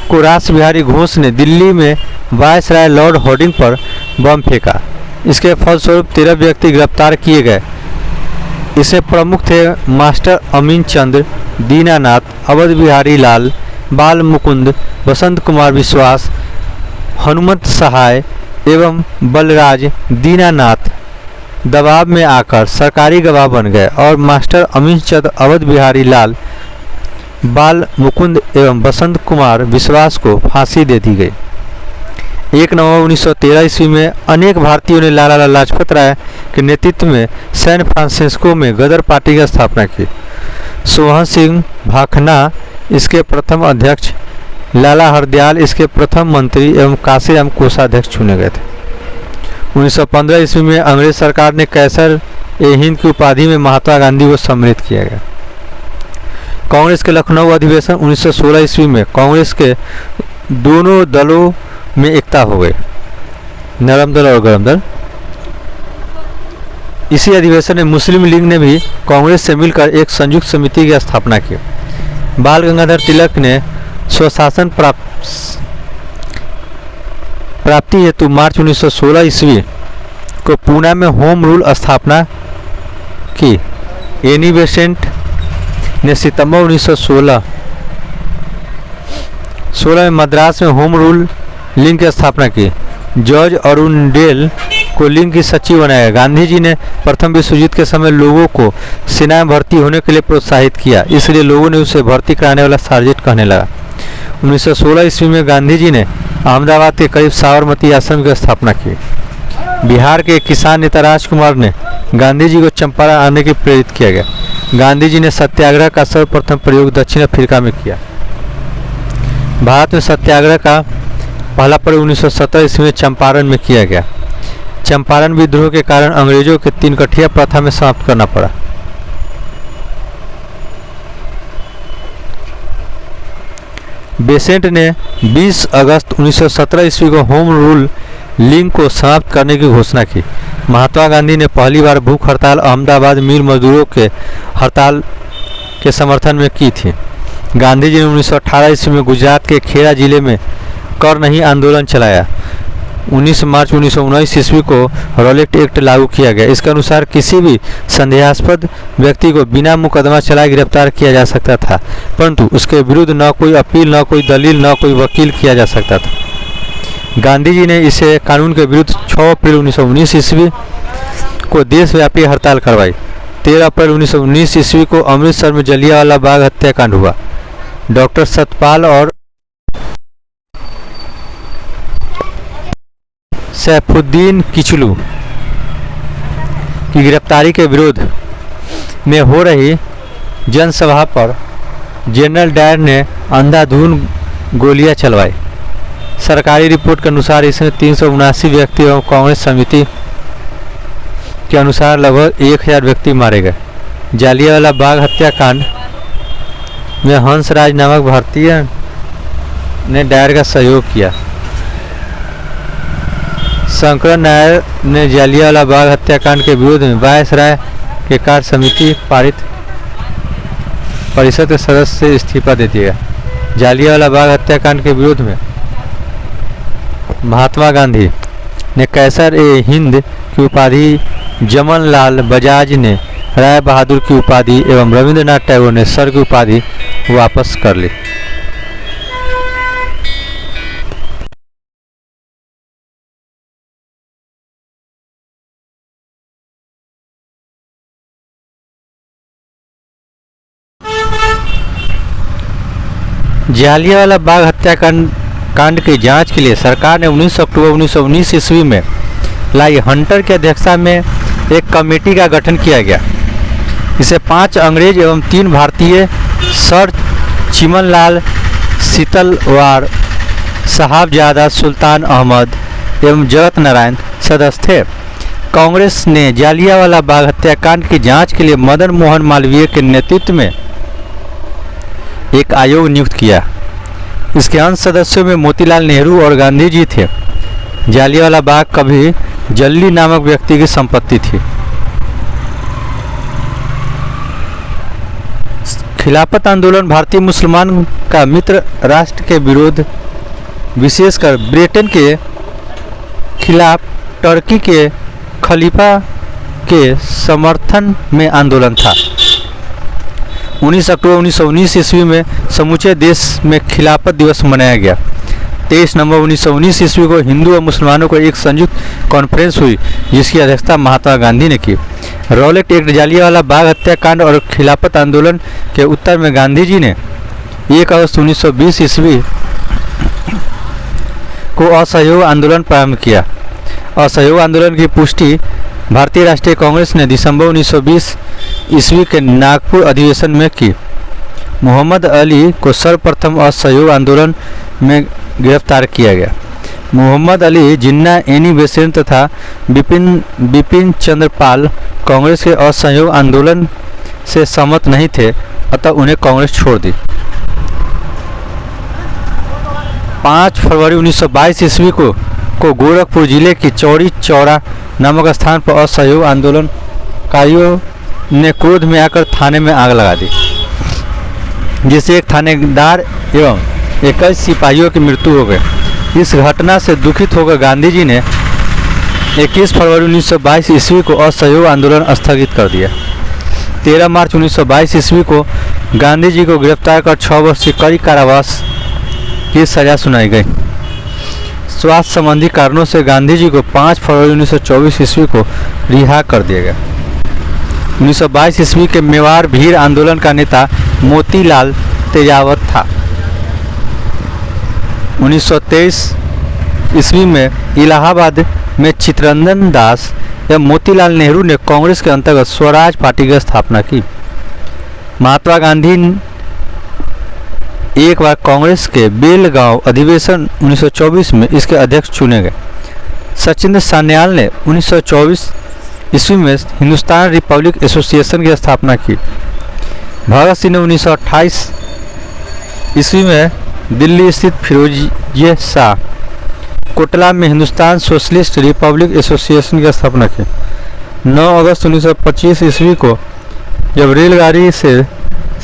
को रास बिहारी घोष ने दिल्ली में वायसराय लॉर्ड हार्डिंग पर बम फेंका। इसके फलस्वरूप 13 व्यक्ति गिरफ्तार किए गए। इसमें प्रमुख थे मास्टर अमीन चंद्र, दीनानाथ, अवध बिहारी लाल, बाल मुकुंद, बसंत कुमार विश्वास, हनुमंत सहाय एवं बलराज। दीनानाथ दबाव में आकर सरकारी गवाह बन गए और मास्टर अमीन चंद्र, अवध बिहारी लाल, बाल मुकुंद एवं बसंत कुमार विश्वास को फांसी दे दी गई। 1 नवंबर 1913 ईस्वी में अनेक भारतीयों ने लाला लाजपत राय के नेतृत्व में सैन फ्रांसिस्को में गदर पार्टी की स्थापना की। सोहन सिंह भाखना इसके प्रथम अध्यक्ष, लाला हरदयाल इसके प्रथम मंत्री एवं काशीराम कोषाध्यक्ष चुने गए थे। 1915 ईस्वी में अंग्रेज सरकार ने कैसर-ए-हिंद की उपाधि में महात्मा गांधी को सम्मिलित किया गया। कांग्रेस के लखनऊ अधिवेशन 1916 ईस्वी में कांग्रेस के दोनों दलों में एकता हो गई, नरम दल और गरम दल। इसी अधिवेशन में मुस्लिम लीग ने भी कांग्रेस से मिलकर एक संयुक्त समिति की स्थापना की। बाल गंगाधर तिलक ने स्वशासन प्राप्ति हेतु मार्च 1916 ईस्वी को पूना में होम रूल स्थापना की। एनी बेसेंट ने सितंबर 1916 में मद्रास में होम रूल लीग की स्थापना की। जॉर्ज अरुंडेल को लीग की सचिव बनाया। गांधी जी ने प्रथम विश्व युद्ध के समय लोगों को सेना में भर्ती होने के लिए प्रोत्साहित किया, इसलिए लोगों ने उसे भर्ती कराने वाला सार्जेंट कहने लगा। 1916 ईस्वी में गांधी जी ने अहमदाबाद के करीब साबरमती आश्रम की स्थापना की। बिहार के किसान नेता राजकुमार ने गांधी जी को चंपारण आने के प्रेरित किया गया। गांधी जी ने सत्याग्रह का सर्वप्रथम प्रयोग दक्षिण अफ्रीका में किया। भारत में सत्याग्रह का पहला प्रयोग 1917 ईस्वी में चंपारण में किया गया। चंपारण विद्रोह के कारण अंग्रेजों के 3 कठिया प्रथा में समाप्त करना पड़ा। बेसेंट ने 20 अगस्त 1917 ईस्वी को होम रूल लीग को समाप्त करने की घोषणा की। महात्मा गांधी ने पहली बार भूख हड़ताल अहमदाबाद मिल मजदूरों के हड़ताल के समर्थन में की थी। गांधी जी ने 1918 ईस्वी में गुजरात के खेड़ा जिले में कर नहीं आंदोलन चलाया। 19 मार्च 1919 ईस्वी को रॉलेट एक्ट लागू किया गया। इसके अनुसार किसी भी संदेहास्पद व्यक्ति को बिना मुकदमा चलाए गिरफ्तार किया जा सकता था, परंतु उसके विरुद्ध न कोई अपील, न कोई दलील, न कोई वकील किया जा सकता था। गांधी जी ने इसे कानून के विरुद्ध 6 अप्रैल 1919 ईस्वी को देशव्यापी हड़ताल करवाई। 13 अप्रैल 1919 ईस्वी को अमृतसर में जलियांवाला बाग हत्याकांड हुआ। डॉक्टर सतपाल और सैफुद्दीन किचलू की गिरफ्तारी के विरोध में हो रही जनसभा पर जनरल डायर ने अंधाधुंध गोलियां चलवाई। सरकारी रिपोर्ट के अनुसार इसमें 379 व्यक्ति एवं कांग्रेस समिति के अनुसार लगभग 1000 व्यक्ति मारे गए। जलियांवाला बाग हत्याकांड में हंसराज नामक भारतीय ने डायर का सहयोग किया। शंकर नायर ने जलियांवाला बाग हत्याकांड के विरोध में वायसराय के कार्य समिति परिषद के सदस्य से इस्तीफा दे दिया। जलियांवाला बाग हत्याकांड के विरोध में महात्मा गांधी ने कैसर-ए-हिंद की उपाधि, जमनलाल बजाज ने राय बहादुर की उपाधि एवं रविंद्रनाथ टैगोर ने सर की उपाधि वापस कर ली। जलियांवाला बाग हत्याकांड की जांच के लिए सरकार ने 19 अक्टूबर 1919 ईस्वी में लाई हंटर की अध्यक्षता में एक कमेटी का गठन किया गया। इसे 5 अंग्रेज एवं 3 भारतीय सर चिमनलाल, शीतलवाड़, साहबजादा सुल्तान अहमद एवं जगत नारायण सदस्य थे। कांग्रेस ने जलियांवाला बाग हत्याकांड की जांच के लिए मदन मोहन मालवीय के नेतृत्व में एक आयोग नियुक्त किया। इसके अंश सदस्यों में मोतीलाल नेहरू और गांधी जी थे। जलियांवाला बाग कभी जल्ली नामक व्यक्ति की संपत्ति थी। खिलाफत आंदोलन भारतीय मुसलमान का मित्र राष्ट्र के विरोध, विशेषकर ब्रिटेन के खिलाफ टर्की के खलीफा के समर्थन में आंदोलन था। 19 अक्टूबर 1919 ईस्वी में समूचे देश में खिलाफत दिवस मनाया गया। 23 नवंबर 1919 ईस्वी को हिंदू और मुसलमानों को एक संयुक्त कॉन्फ्रेंस हुई, जिसकी अध्यक्षता महात्मा गांधी ने की। रॉलेट एक्ट, जलियांवाला बाग हत्याकांड और खिलाफत आंदोलन के उत्तर में गांधी जी ने 1 अगस्त 1920 ईस्वी को असहयोग आंदोलन प्रारंभ किया। असहयोग आंदोलन की पुष्टि भारतीय राष्ट्रीय कांग्रेस ने दिसंबर 1920 ईस्वी के नागपुर अधिवेशन में की। मोहम्मद अली को सर्वप्रथम असहयोग आंदोलन में गिरफ्तार किया गया। मोहम्मद अली जिन्ना, एनी बेसेंट तथा बिपिन चंद्र पाल कांग्रेस के असहयोग आंदोलन से सहमत नहीं थे, अतः उन्हें कांग्रेस छोड़ दी। 5 फरवरी 1922 ईस्वी को गोरखपुर जिले की चौड़ी चौरा नामक स्थान पर असहयोग आंदोलनकारियों ने क्रोध में आकर थाने में आग लगा दी, जिससे एक थानेदार एवं 21 सिपाहियों की मृत्यु हो गई। इस घटना से दुखित होकर गांधी जी ने 21 फरवरी 1922 ईस्वी को असहयोग आंदोलन स्थगित कर दिया। 13 मार्च 1922 ईस्वी को गांधी जी को गिरफ्तार कर 6 वर्ष की कड़ी कारावास की सजा सुनाई गई। स्वास्थ्य संबंधी कारणों से गांधी जी को 5 फरवरी 1924 ईस्वी को रिहा कर दिया गया। 1922 ईस्वी के मेवाड़ भीड़ आंदोलन का नेता मोतीलाल तेजावत था। 1923 ईस्वी में इलाहाबाद में चित्तरंजन दास या मोतीलाल नेहरू ने कांग्रेस के अंतर्गत स्वराज पार्टी की स्थापना की। महात्मा गांधी एक बार कांग्रेस के बेलगांव अधिवेशन 1924 में इसके अध्यक्ष चुने गए। सचिंद्र सान्याल ने 1924 ईस्वी में हिंदुस्तान रिपब्लिक एसोसिएशन की स्थापना की। भगत सिंह ने 1928 ईस्वी में दिल्ली स्थित फिरोजिया शाह कोटला में हिंदुस्तान सोशलिस्ट रिपब्लिक एसोसिएशन की स्थापना की। 9 अगस्त 1925 ईस्वी को जब रेलगाड़ी से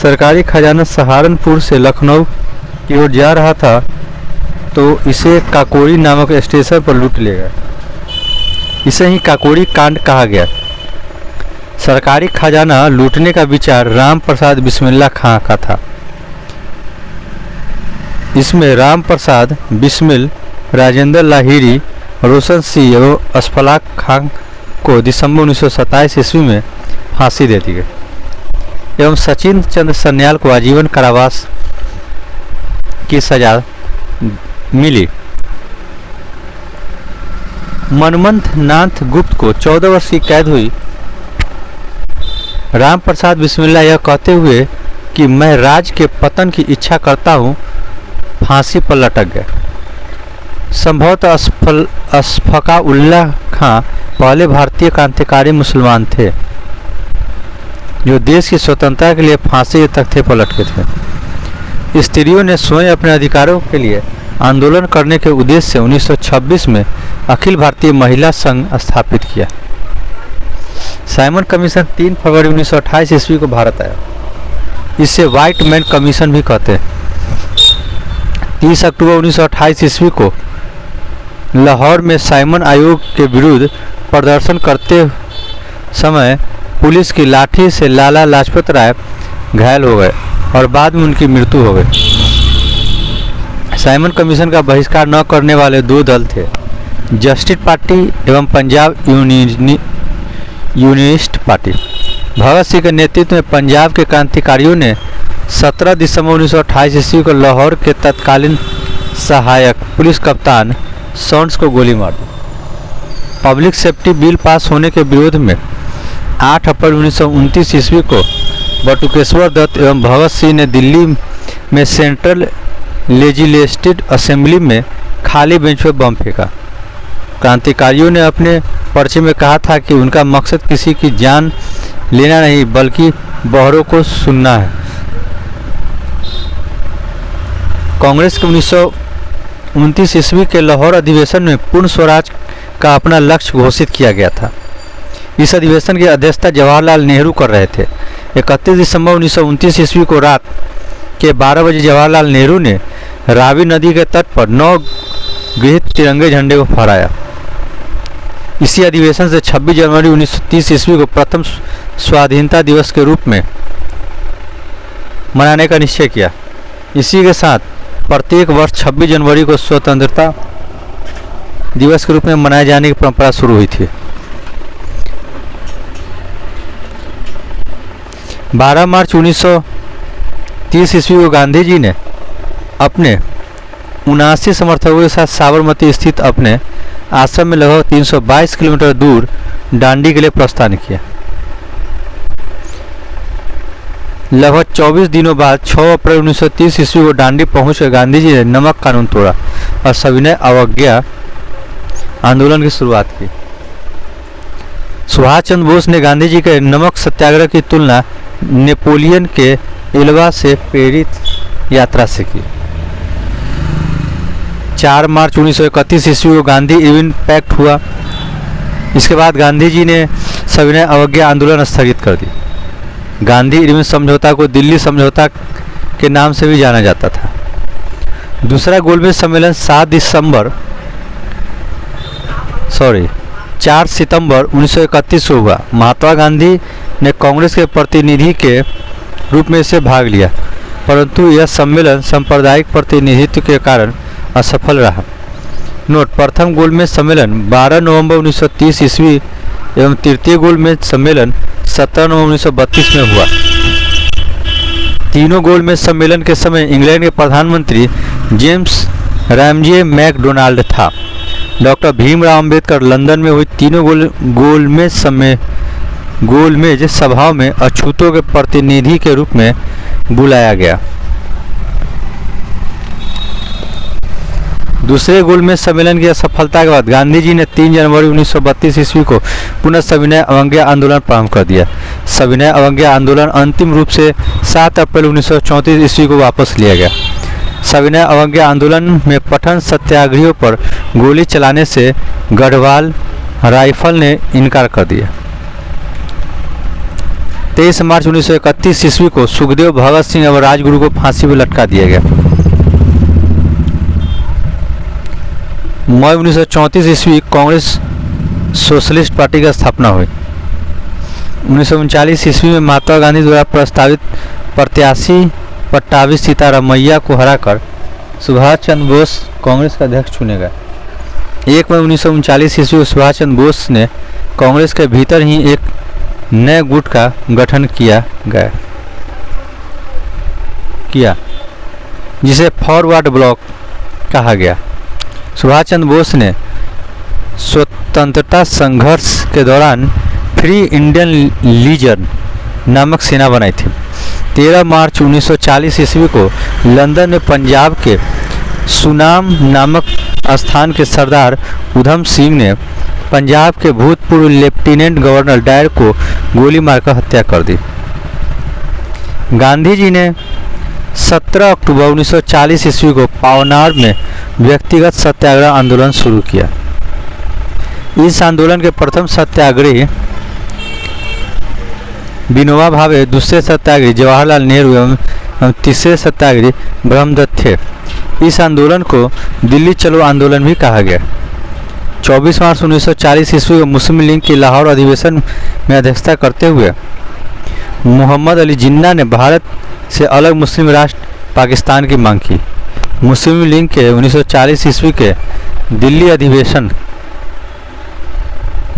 सरकारी खजाना सहारनपुर से लखनऊ की ओर जा रहा था तो इसे काकोरी नामक स्टेशन पर लूट लिया गया। इसे ही काकोरी कांड कहा गया। सरकारी खजाना लूटने का विचार राम प्रसाद बिस्मिल्ला खां का था। इसमें राम प्रसाद बिस्मिल, राजेंद्र लाहिरी, रोशन सिंह एवं असफाक खां को दिसंबर 1927 ईस्वी में फांसी दे दी गई एवं सचिन चंद्र सान्याल को आजीवन कारावास की सजा मिली। मनमथ नाथ गुप्त को 14 वर्ष की कैद हुई। राम प्रसाद बिस्मिल्ला यह कहते हुए कि मैं राज के पतन की इच्छा करता हूं, फांसी पर लटक गए। संभवतः अशफाकुल्लाह खां पहले भारतीय क्रांतिकारी मुसलमान थे जो देश की स्वतंत्रता के लिए फांसी के तख्ते पर लटके थे। स्त्रियों ने स्वयं अपने अधिकारों के लिए आंदोलन करने के उद्देश्य से 1926 में अखिल भारतीय महिला संघ स्थापित किया। साइमन कमीशन 3 फरवरी 1928 ईस्वी को भारत आया। इसे व्हाइट मैन कमीशन भी कहते हैं। 30 अक्टूबर 1928 ईस्वी को लाहौर में साइमन आयोग के विरुद्ध प्रदर्शन करते समय पुलिस की लाठी से लाला लाजपत राय घायल हो गए और बाद में उनकी मृत्यु हो गई। साइमन कमीशन का बहिष्कार न करने वाले 2 दल थे, जस्टिस पार्टी एवं पंजाब यूनियनिस्ट पार्टी। भगत सिंह के नेतृत्व में पंजाब के क्रांतिकारियों ने 17 दिसंबर 1928 ईस्वी को लाहौर के तत्कालीन सहायक पुलिस कप्तान सॉन्स को गोली मार दी। पब्लिक सेफ्टी बिल पास होने के विरोध में 8 अप्रैल 1929 ईस्वी को बटुकेश्वर दत्त एवं भगत सिंह ने दिल्ली में सेंट्रल लेजिस्लेटिव असेंबली में खाली बेंच पर बम फेंका। क्रांतिकारियों ने अपने पर्चे में कहा था कि उनका मकसद किसी की जान लेना नहीं बल्कि बहरों को सुनना है। कांग्रेस के 1929 ईस्वी के लाहौर अधिवेशन में पूर्ण स्वराज का अपना लक्ष्य घोषित किया गया था। इस अधिवेशन की अध्यक्षता जवाहरलाल नेहरू कर रहे थे। 31 दिसंबर 1929 ईस्वी को रात के 12 बजे जवाहरलाल नेहरू ने रावी नदी के तट पर 9 गृहित तिरंगे झंडे को फहराया। इसी अधिवेशन से 26 जनवरी 1930 ईस्वी को प्रथम स्वाधीनता दिवस के रूप में मनाने का निश्चय किया। इसी के साथ प्रत्येक वर्ष 26 जनवरी को स्वतंत्रता दिवस के रूप में मनाए जाने की परंपरा शुरू हुई थी। 12 मार्च 1930 ईस्वी को गांधी जी ने अपने 79 समर्थकों के साथ साबरमती स्थित अपने आश्रम में लगभग 322 किलोमीटर दूर दांडी के लिए प्रस्थान किया। लगभग 24 दिनों बाद 6 अप्रैल 1930 ईस्वी को दांडी पहुंचकर गांधी जी ने नमक कानून तोड़ा और सविनय अवज्ञा आंदोलन की शुरुआत की। सुभाष चंद्र बोस ने गांधी जी के नमक सत्याग्रह की तुलना नेपोलियन के एल्बा से प्रेरित यात्रा से की। 4 मार्च 1931 ईस्वी को गांधी इरविन पैक्ट हुआ। इसके बाद गांधी जी ने सविनय अवज्ञा आंदोलन स्थगित कर दी। गांधी इरविन समझौता को दिल्ली समझौता के नाम से भी जाना जाता था। दूसरा गोलमेज सम्मेलन 4 सितंबर 1931 को हुआ। महात्मा गांधी ने कांग्रेस के प्रतिनिधि के रूप में इसे भाग लिया, परंतु यह सम्मेलन सांप्रदायिक प्रतिनिधित्व के कारण असफल रहा। नोट: प्रथम गोलमेज सम्मेलन 12 नवंबर 1930 ईस्वी एवं तृतीय गोलमेज सम्मेलन 17 नवंबर 1932 में हुआ। तीनों गोलमेज सम्मेलन के समय इंग्लैंड के प्रधानमंत्री जेम्स रैमजे मैकडोनाल्ड था। डॉक्टर भीमराव अंबेडकर लंदन में हुई तीनों गोलमेज सभाओं में अछूतों के प्रतिनिधि के रूप में बुलाया गया। दूसरे गोलमेज सम्मेलन की असफलता के बाद गांधी जी ने 3 जनवरी 1932 ईस्वी को पुनः सविनय अवज्ञा आंदोलन प्रारंभ कर दिया। सविनय अवज्ञा आंदोलन अंतिम रूप से 7 अप्रैल 1934 ईस्वी को वापस लिया गया। सविनय अवज्ञा आंदोलन में पठन सत्याग्रहियों पर गोली चलाने से गढ़वाल राइफल ने इनकार कर दिया। 23 मार्च 1931 ईस्वी को सुखदेव, भगत सिंह और राजगुरु को फांसी पर लटका दिया गया। मई 1934 ईस्वी कांग्रेस सोशलिस्ट पार्टी की स्थापना हुई। 1939 ईस्वी में महात्मा गांधी द्वारा प्रस्तावित प्रत्याशी पट्टाभी सीतारामैया को हराकर सुभाष चंद्र बोस कांग्रेस का अध्यक्ष चुने गए। 1 मई 1939 ईस्वी को सुभाष चंद्र बोस ने कांग्रेस के भीतर ही एक नए गुट का गठन किया जिसे फॉरवर्ड ब्लॉक कहा गया। सुभाष चंद्र बोस ने स्वतंत्रता संघर्ष के दौरान फ्री इंडियन लीजन नामक सेना बनाई थी। 13 मार्च 1940 ईस्वी को लंदन में पंजाब के सुनाम नामक स्थान के सरदार उधम सिंह ने पंजाब के भूतपूर्व लेफ्टिनेंट गवर्नर डायर को गोली मारकर हत्या कर दी। गांधी जी ने 17 अक्टूबर 1940 ईस्वी को पावनार में व्यक्तिगत सत्याग्रह आंदोलन शुरू किया। इस आंदोलन के प्रथम सत्याग्रही विनोबा भावे, दूसरे सत्याग्रही जवाहरलाल नेहरू एवं तीसरे सत्याग्रही ब्रह्मदत्त थे। इस आंदोलन को दिल्ली चलो आंदोलन भी कहा गया। 24 मार्च 1940 ईस्वी को मुस्लिम लीग के लाहौर अधिवेशन में अध्यक्षता करते हुए मोहम्मद अली जिन्ना ने भारत से अलग मुस्लिम राष्ट्र पाकिस्तान की मांग की। मुस्लिम लीग के 1940 ईस्वी के दिल्ली अधिवेशन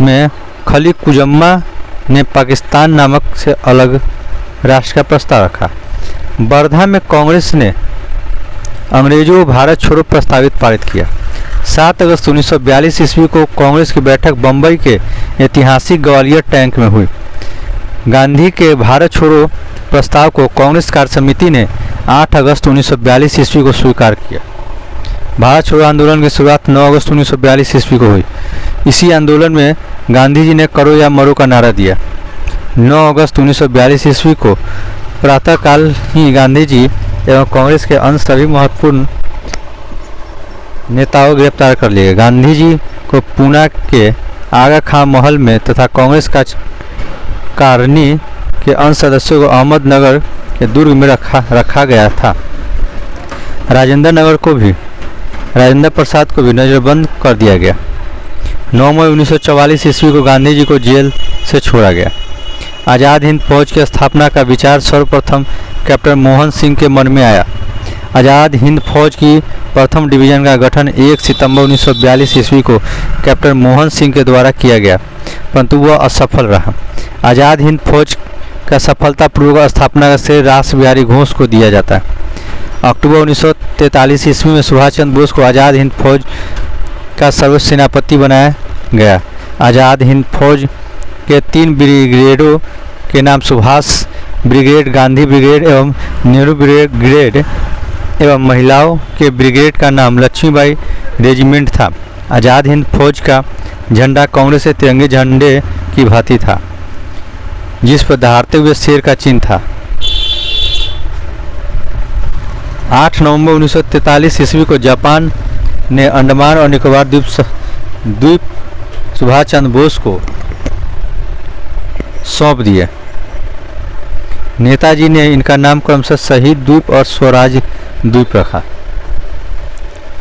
में खलीक कुजम्मा ने पाकिस्तान नामक से अलग राष्ट्र का प्रस्ताव रखा। वर्धा में कांग्रेस ने अंग्रेजों को भारत छोड़ो प्रस्तावित पारित किया। 7 अगस्त 1942 ईस्वी को कांग्रेस की बैठक बम्बई के ऐतिहासिक ग्वालियर टैंक में हुई। गांधी के भारत छोड़ो प्रस्ताव को कांग्रेस कार्य समिति ने 8 अगस्त 1942 ईस्वी को स्वीकार किया। भारत छोड़ो आंदोलन की शुरुआत 9 अगस्त 1942 ईस्वी को हुई। इसी आंदोलन में गांधी जी ने करो या मरो का नारा दिया। 9 अगस्त 1942 ईस्वी को प्रातःकाल ही गांधी जी एवं कांग्रेस के अन्य सभी महत्वपूर्ण नेताओं को गिरफ्तार कर लिए। गांधी जी को पूना के आगा खां महल में तथा कांग्रेस का कारनी के अन्य सदस्यों को अहमदनगर के दुर्ग में रखा गया था। राजेंद्र प्रसाद को भी नजरबंद कर दिया गया। 9 मई 1944 ईस्वी को गांधी जी को जेल से छोड़ा गया। आज़ाद हिंद फौज की स्थापना का विचार सर्वप्रथम कैप्टन मोहन सिंह के मन में आया। आज़ाद हिंद फौज की प्रथम डिवीजन का गठन 1 सितंबर 1942 ईस्वी को कैप्टन मोहन सिंह के द्वारा किया गया, परंतु वह असफल रहा। आज़ाद हिंद फौज का सफलतापूर्वक स्थापना का श्रेय रास बिहारी घोष को दिया जाता है। अक्टूबर 1943 ईस्वी में सुभाष चंद्र बोस को आज़ाद हिंद फौज का सर्वोच्च सेनापति बनाया गया। आज़ाद हिंद फौज के 3 ब्रिगेडों के नाम सुभाष ब्रिगेड, गांधी ब्रिगेड एवं नेहरू ब्रिगेड एवं महिलाओं के ब्रिगेड का नाम लक्ष्मीबाई रेजिमेंट था। आज़ाद हिंद फौज का झंडा कांग्रेस के तिरंगे झंडे की भांति था, जिस पर दहाड़ते हुए शेर का चिन्ह था। 8 नवंबर 1943 ईस्वी को जापान ने अंडमान और निकोबार द्वीप सुभाष चंद्र बोस को सौंप दिए। नेताजी ने इनका नाम क्रमशः शहीद द्वीप और स्वराज द्वीप रखा।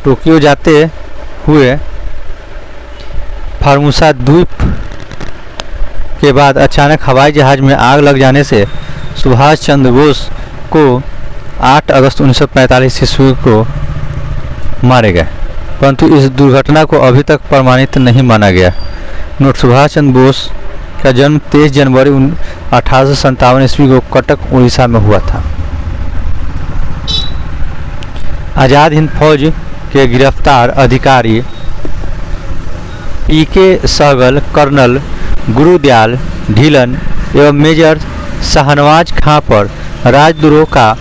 टोक्यो जाते हुए फार्मूसा द्वीप के बाद अचानक हवाई जहाज में आग लग जाने से सुभाष चंद्र बोस को 8 अगस्त 1945 ईस्वी को मारे गए, परंतु इस दुर्घटना को अभी तक प्रमाणित नहीं माना गया। नोट: सुभाष चंद्र बोस का जन्म 23 जनवरी 1857 ईस्वी को कटक उड़ीसा में हुआ था। आज़ाद हिंद फौज के गिरफ्तार अधिकारी पीके सहगल, कर्नल गुरुदयाल ढीलन एवं मेजर शाहनवाज खां पर राजद्रोह का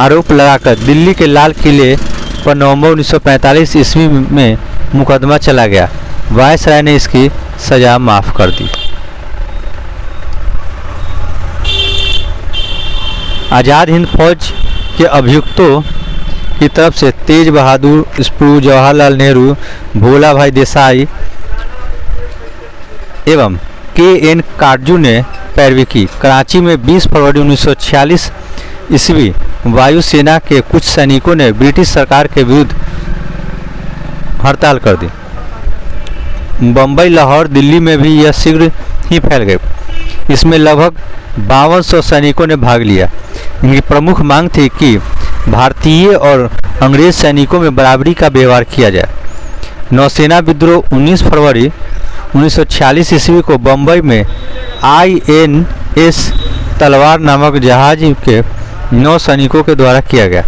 आरोप लगाकर दिल्ली के लाल किले पर नवंबर 1945 ईस्वी में मुकदमा चला गया। वायसराय ने इसकी सजा माफ कर दी। आज़ाद हिंद फौज के अभियुक्तों की तरफ से तेज बहादुर स्प्रू, जवाहरलाल नेहरू, भोला भाई देसाई एवं के.एन. काटजू ने पैरवी की। कराची में 20 फरवरी 1946 ईस्वी वायुसेना के कुछ सैनिकों ने ब्रिटिश सरकार के विरुद्ध हड़ताल कर दी। बम्बई, लाहौर, दिल्ली में भी यह शीघ्र ही फैल गए। इसमें लगभग 5200 सैनिकों ने भाग लिया। इनकी प्रमुख मांग थी कि भारतीय और अंग्रेज सैनिकों में बराबरी का व्यवहार किया जाए। नौसेना विद्रोह 19 फरवरी 1946 ईस्वी को बम्बई में INS तलवार नामक जहाज के 9 सैनिकों के द्वारा किया गया।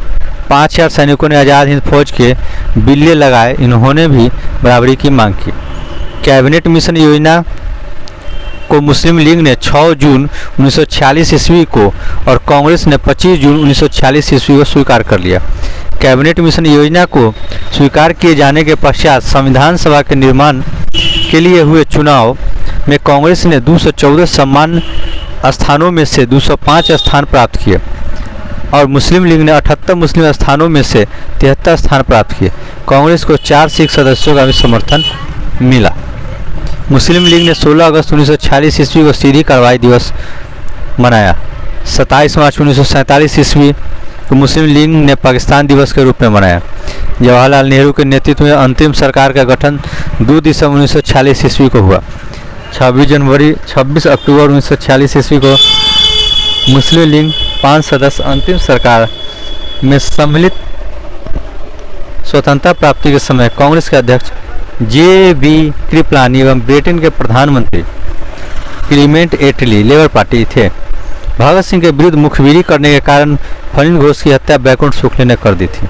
5000 सैनिकों ने आज़ाद हिंद फौज के बिल्ले लगाए। इन्होंने भी बराबरी की मांग की। कैबिनेट मिशन योजना को मुस्लिम लीग ने 6 जून 1946 ईस्वी को और कांग्रेस ने 25 जून 1946 ईस्वी को स्वीकार कर लिया। कैबिनेट मिशन योजना को स्वीकार किए जाने के पश्चात संविधान सभा के निर्माण के लिए हुए चुनाव में कांग्रेस ने 214 समान स्थानों में से 205 स्थान प्राप्त किए और मुस्लिम लीग ने 78 मुस्लिम स्थानों में से 73 स्थान प्राप्त किए। कांग्रेस को 4 सिख सदस्यों का भी समर्थन मिला। मुस्लिम लीग ने 16 अगस्त 1946 ईस्वी को सीधी कार्रवाई दिवस मनाया। 27 मार्च 1947 ईस्वी को मुस्लिम लीग ने पाकिस्तान दिवस के रूप में मनाया। जवाहरलाल नेहरू के नेतृत्व में अंतरिम सरकार का गठन 2 दिसंबर 1946 ईस्वी को हुआ। 26 अक्टूबर 1946 ईस्वी को मुस्लिम लीग 5 सदस्य अंतरिम सरकार में सम्मिलित। स्वतंत्रता प्राप्ति के समय कांग्रेस के अध्यक्ष JB कृपलानी एवं ब्रिटेन के प्रधानमंत्री क्लीमेंट एटली लेबर पार्टी थे। भगत सिंह के विरुद्ध मुखबिरी करने के कारण फणिंद घोष की हत्या बैकुंठ शुक्ल ने कर दी थी।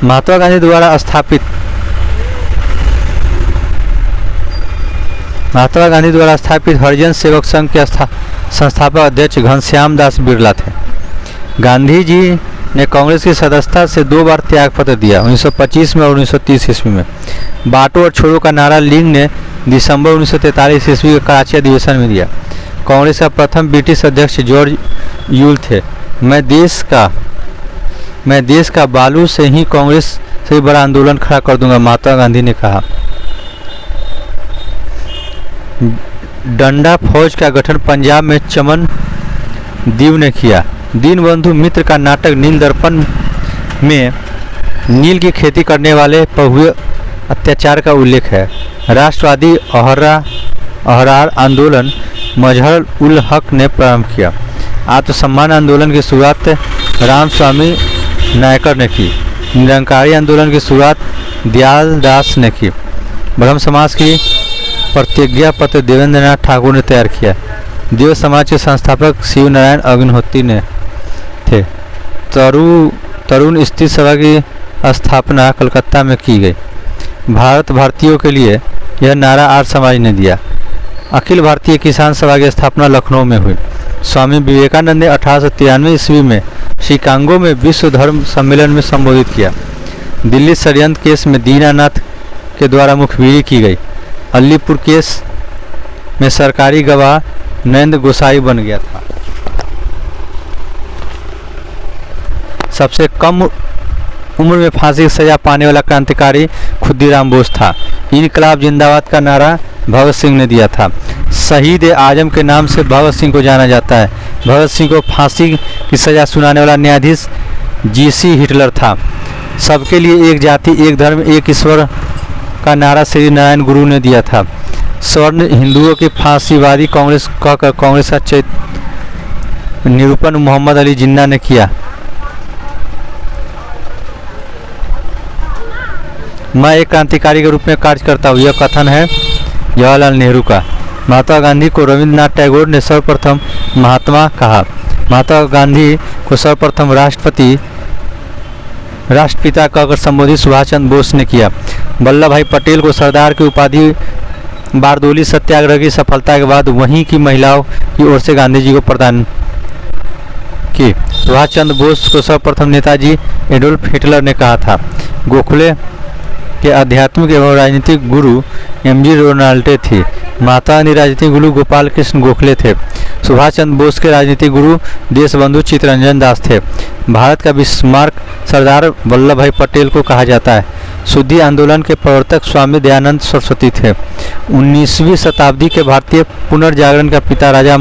महात्मा गांधी द्वारा स्थापित हरिजन सेवक संघ के संस्थापक अध्यक्ष घनश्याम दास बिरला थे। गांधी जी ने कांग्रेस की सदस्यता से 2 बार त्यागपत्र दिया, 1925 में और 1930 ईस्वी में। बांटो और छोड़ो का नारा लीग ने दिसंबर 1943 ईस्वी के कराची अधिवेशन में दिया। कांग्रेस का प्रथम ब्रिटिश अध्यक्ष जॉर्ज यूल थे। मैं देश का बालू से ही कांग्रेस से बड़ा आंदोलन खड़ा कर दूंगा, महात्मा गांधी ने कहा। डंडा फौज का गठन पंजाब में चमन दीव ने किया। दीनबंधु मित्र का नाटक नील दर्पण में नील की खेती करने वाले पर हुए अत्याचार का उल्लेख है। राष्ट्रवादी अहरार आंदोलन मजहर उल हक ने प्रारंभ किया। आत्मसम्मान आंदोलन की शुरुआत रामस्वामी नायकर ने की। निरंकारी आंदोलन की शुरुआत दयाल दास ने की। ब्रह्म समाज की प्रतिज्ञा पत्र देवेंद्र नाथ ठाकुर ने तैयार किया। देव समाज के संस्थापक शिव नारायण अग्निहोत्री ने थे। तरुण स्त्री सभा की स्थापना कलकत्ता में की गई। भारतीयों के लिए यह नारा आर्य समाज ने दिया। अखिल भारतीय किसान सभा की स्थापना लखनऊ में हुई। स्वामी विवेकानंद ने 1893 ईस्वी में शिकागो में विश्व धर्म सम्मेलन में संबोधित किया। दिल्ली षड्यंत्र केस में दीनानाथ के द्वारा मुखबिरी की गई। अलीपुर केस में सरकारी गवाह नरेंद्र गोसाई बन गया था। सबसे कम उम्र में फांसी की सजा पाने वाला क्रांतिकारी खुदीराम बोस था। इनकलाब जिंदाबाद का नारा भगत सिंह ने दिया था। शहीद आजम के नाम से भगत सिंह को जाना जाता है। भगत सिंह को फांसी की सजा सुनाने वाला न्यायाधीश GC हिटलर था। सबके लिए एक जाति, एक धर्म, एक ईश्वर का नारा श्री नारायण गुरु ने दिया था। स्वर्ण हिंदुओं की फांसीवादी कांग्रेस कहकर कांग्रेस का निरूपण मोहम्मद अली जिन्ना ने किया। मैं एक क्रांतिकारी के रूप में कार्य करता हूँ, यह कथन है जवाहरलाल नेहरू का। महात्मा गांधी को रविंद्रनाथ टैगोर ने सर्वप्रथम महात्मा कहा। महात्मा गांधी को सर्वप्रथम राष्ट्रपिता कहकर संबोधित सुभाष चंद्र बोस ने किया। वल्लभ भाई पटेल को सरदार की उपाधि बारदोली सत्याग्रह की सफलता के बाद वहीं की महिलाओं की ओर से गांधी जी को प्रदान की। सुभाष चंद्र बोस को सर्वप्रथम नेताजी एडोल्फ हिटलर ने कहा था। गोखले के आध्यात्मिक एवं राजनीतिक गुरु एमजी रोनाल्डे थी। महात्मा गांधी राजनीतिक गुरु गोपाल कृष्ण गोखले थे। सुभाष चंद्र बोस के राजनीतिक गुरु देशबंधु चित्तरंजन दास थे। भारत का बिस्मार्क सरदार वल्लभ भाई पटेल को कहा जाता है। शुद्धि आंदोलन के प्रवर्तक स्वामी दयानंद सरस्वती थे। 19वीं शताब्दी के भारतीय पुनर्जागरण का पिता राजा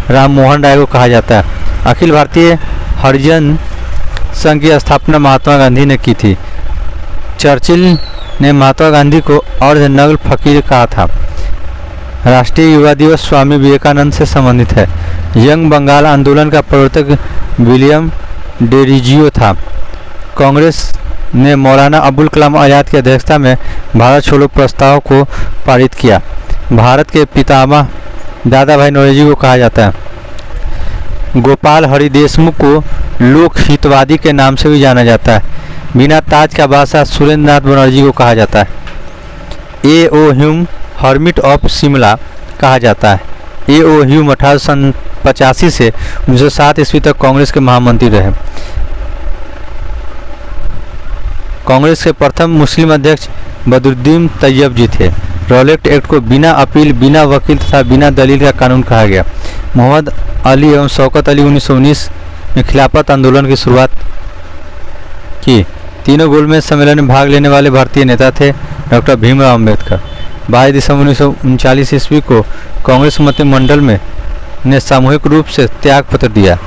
राम मोहन राय को कहा जाता है। अखिल भारतीय हरिजन संघ की स्थापना महात्मा गांधी ने की थी। चर्चिल ने महात्मा गांधी को अर्धनग्न फकीर कहा था। राष्ट्रीय युवा दिवस स्वामी विवेकानंद से संबंधित है। यंग बंगाल आंदोलन का प्रवर्तक विलियम डेरिजियो था। कांग्रेस ने मौलाना अबुल कलाम आज़ाद की अध्यक्षता में भारत छोड़ो प्रस्ताव को पारित किया। भारत के पितामह दादा भाई नौरोजी को कहा जाता है। गोपाल हरि देशमुख को लोक हितवादी के नाम से भी जाना जाता है। बिना ताज का बादशाह सुरेंद्र नाथ बनर्जी को कहा जाता है। A O Hume hermit of Shimla कहा जाता है। ए ओ ह्यूम 1885 से 1907 ईस्वी तक कांग्रेस के महामंत्री रहे। कांग्रेस के प्रथम मुस्लिम अध्यक्ष बदरुद्दीन तैयब जी थे। रॉलेट एक्ट को बिना अपील, बिना वकील तथा बिना दलील का कानून कहा गया। मोहम्मद अली एवं शौकत अली 1919 में खिलाफत आंदोलन की शुरुआत की। तीनों गोलमेज सम्मेलन में भाग लेने वाले भारतीय नेता थे डॉक्टर भीमराव अम्बेडकर। 22 दिसंबर 1939 ईस्वी को कांग्रेस मंत्रिमंडल ने सामूहिक रूप से त्याग पत्र दिया।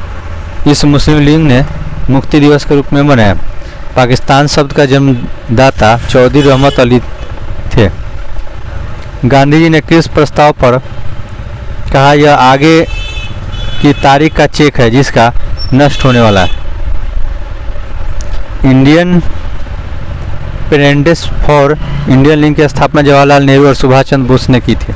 इस मुस्लिम लीग ने मुक्ति दिवस के रूप में मनाया। पाकिस्तान शब्द का जन्मदाता चौधरी रहमत अली थे। गांधी जी ने किस प्रस्ताव पर कहा, यह आगे की तारीख का चेक है जिसका नष्ट होने वाला है। Indian parents for Indian league की स्थापना जवाहरलाल नेहरू और सुभाष चंद्र बोस ने की थी।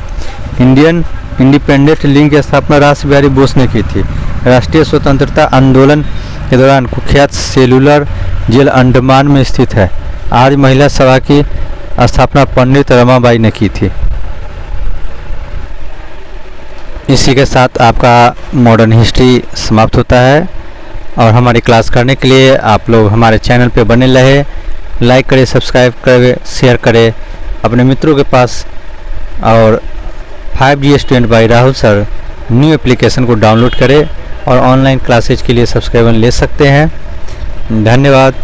इंडियन इंडिपेंडेंट लीग की स्थापना रास बिहारी बोस ने की थी। राष्ट्रीय स्वतंत्रता आंदोलन के दौरान कुख्यात सेलुलर जेल अंडमान में स्थित है। आज महिला सभा की स्थापना पंडित रमाबाई ने की थी। इसी के साथ आपका मॉडर्न हिस्ट्री समाप्त होता है और हमारी क्लास करने के लिए आप लोग हमारे चैनल पे बने रहे। लाइक करें, सब्सक्राइब करें, शेयर करें अपने मित्रों के पास। और 5G student by Rahul sir new application को डाउनलोड करें और ऑनलाइन क्लासेज के लिए सब्सक्राइबर ले सकते हैं। धन्यवाद।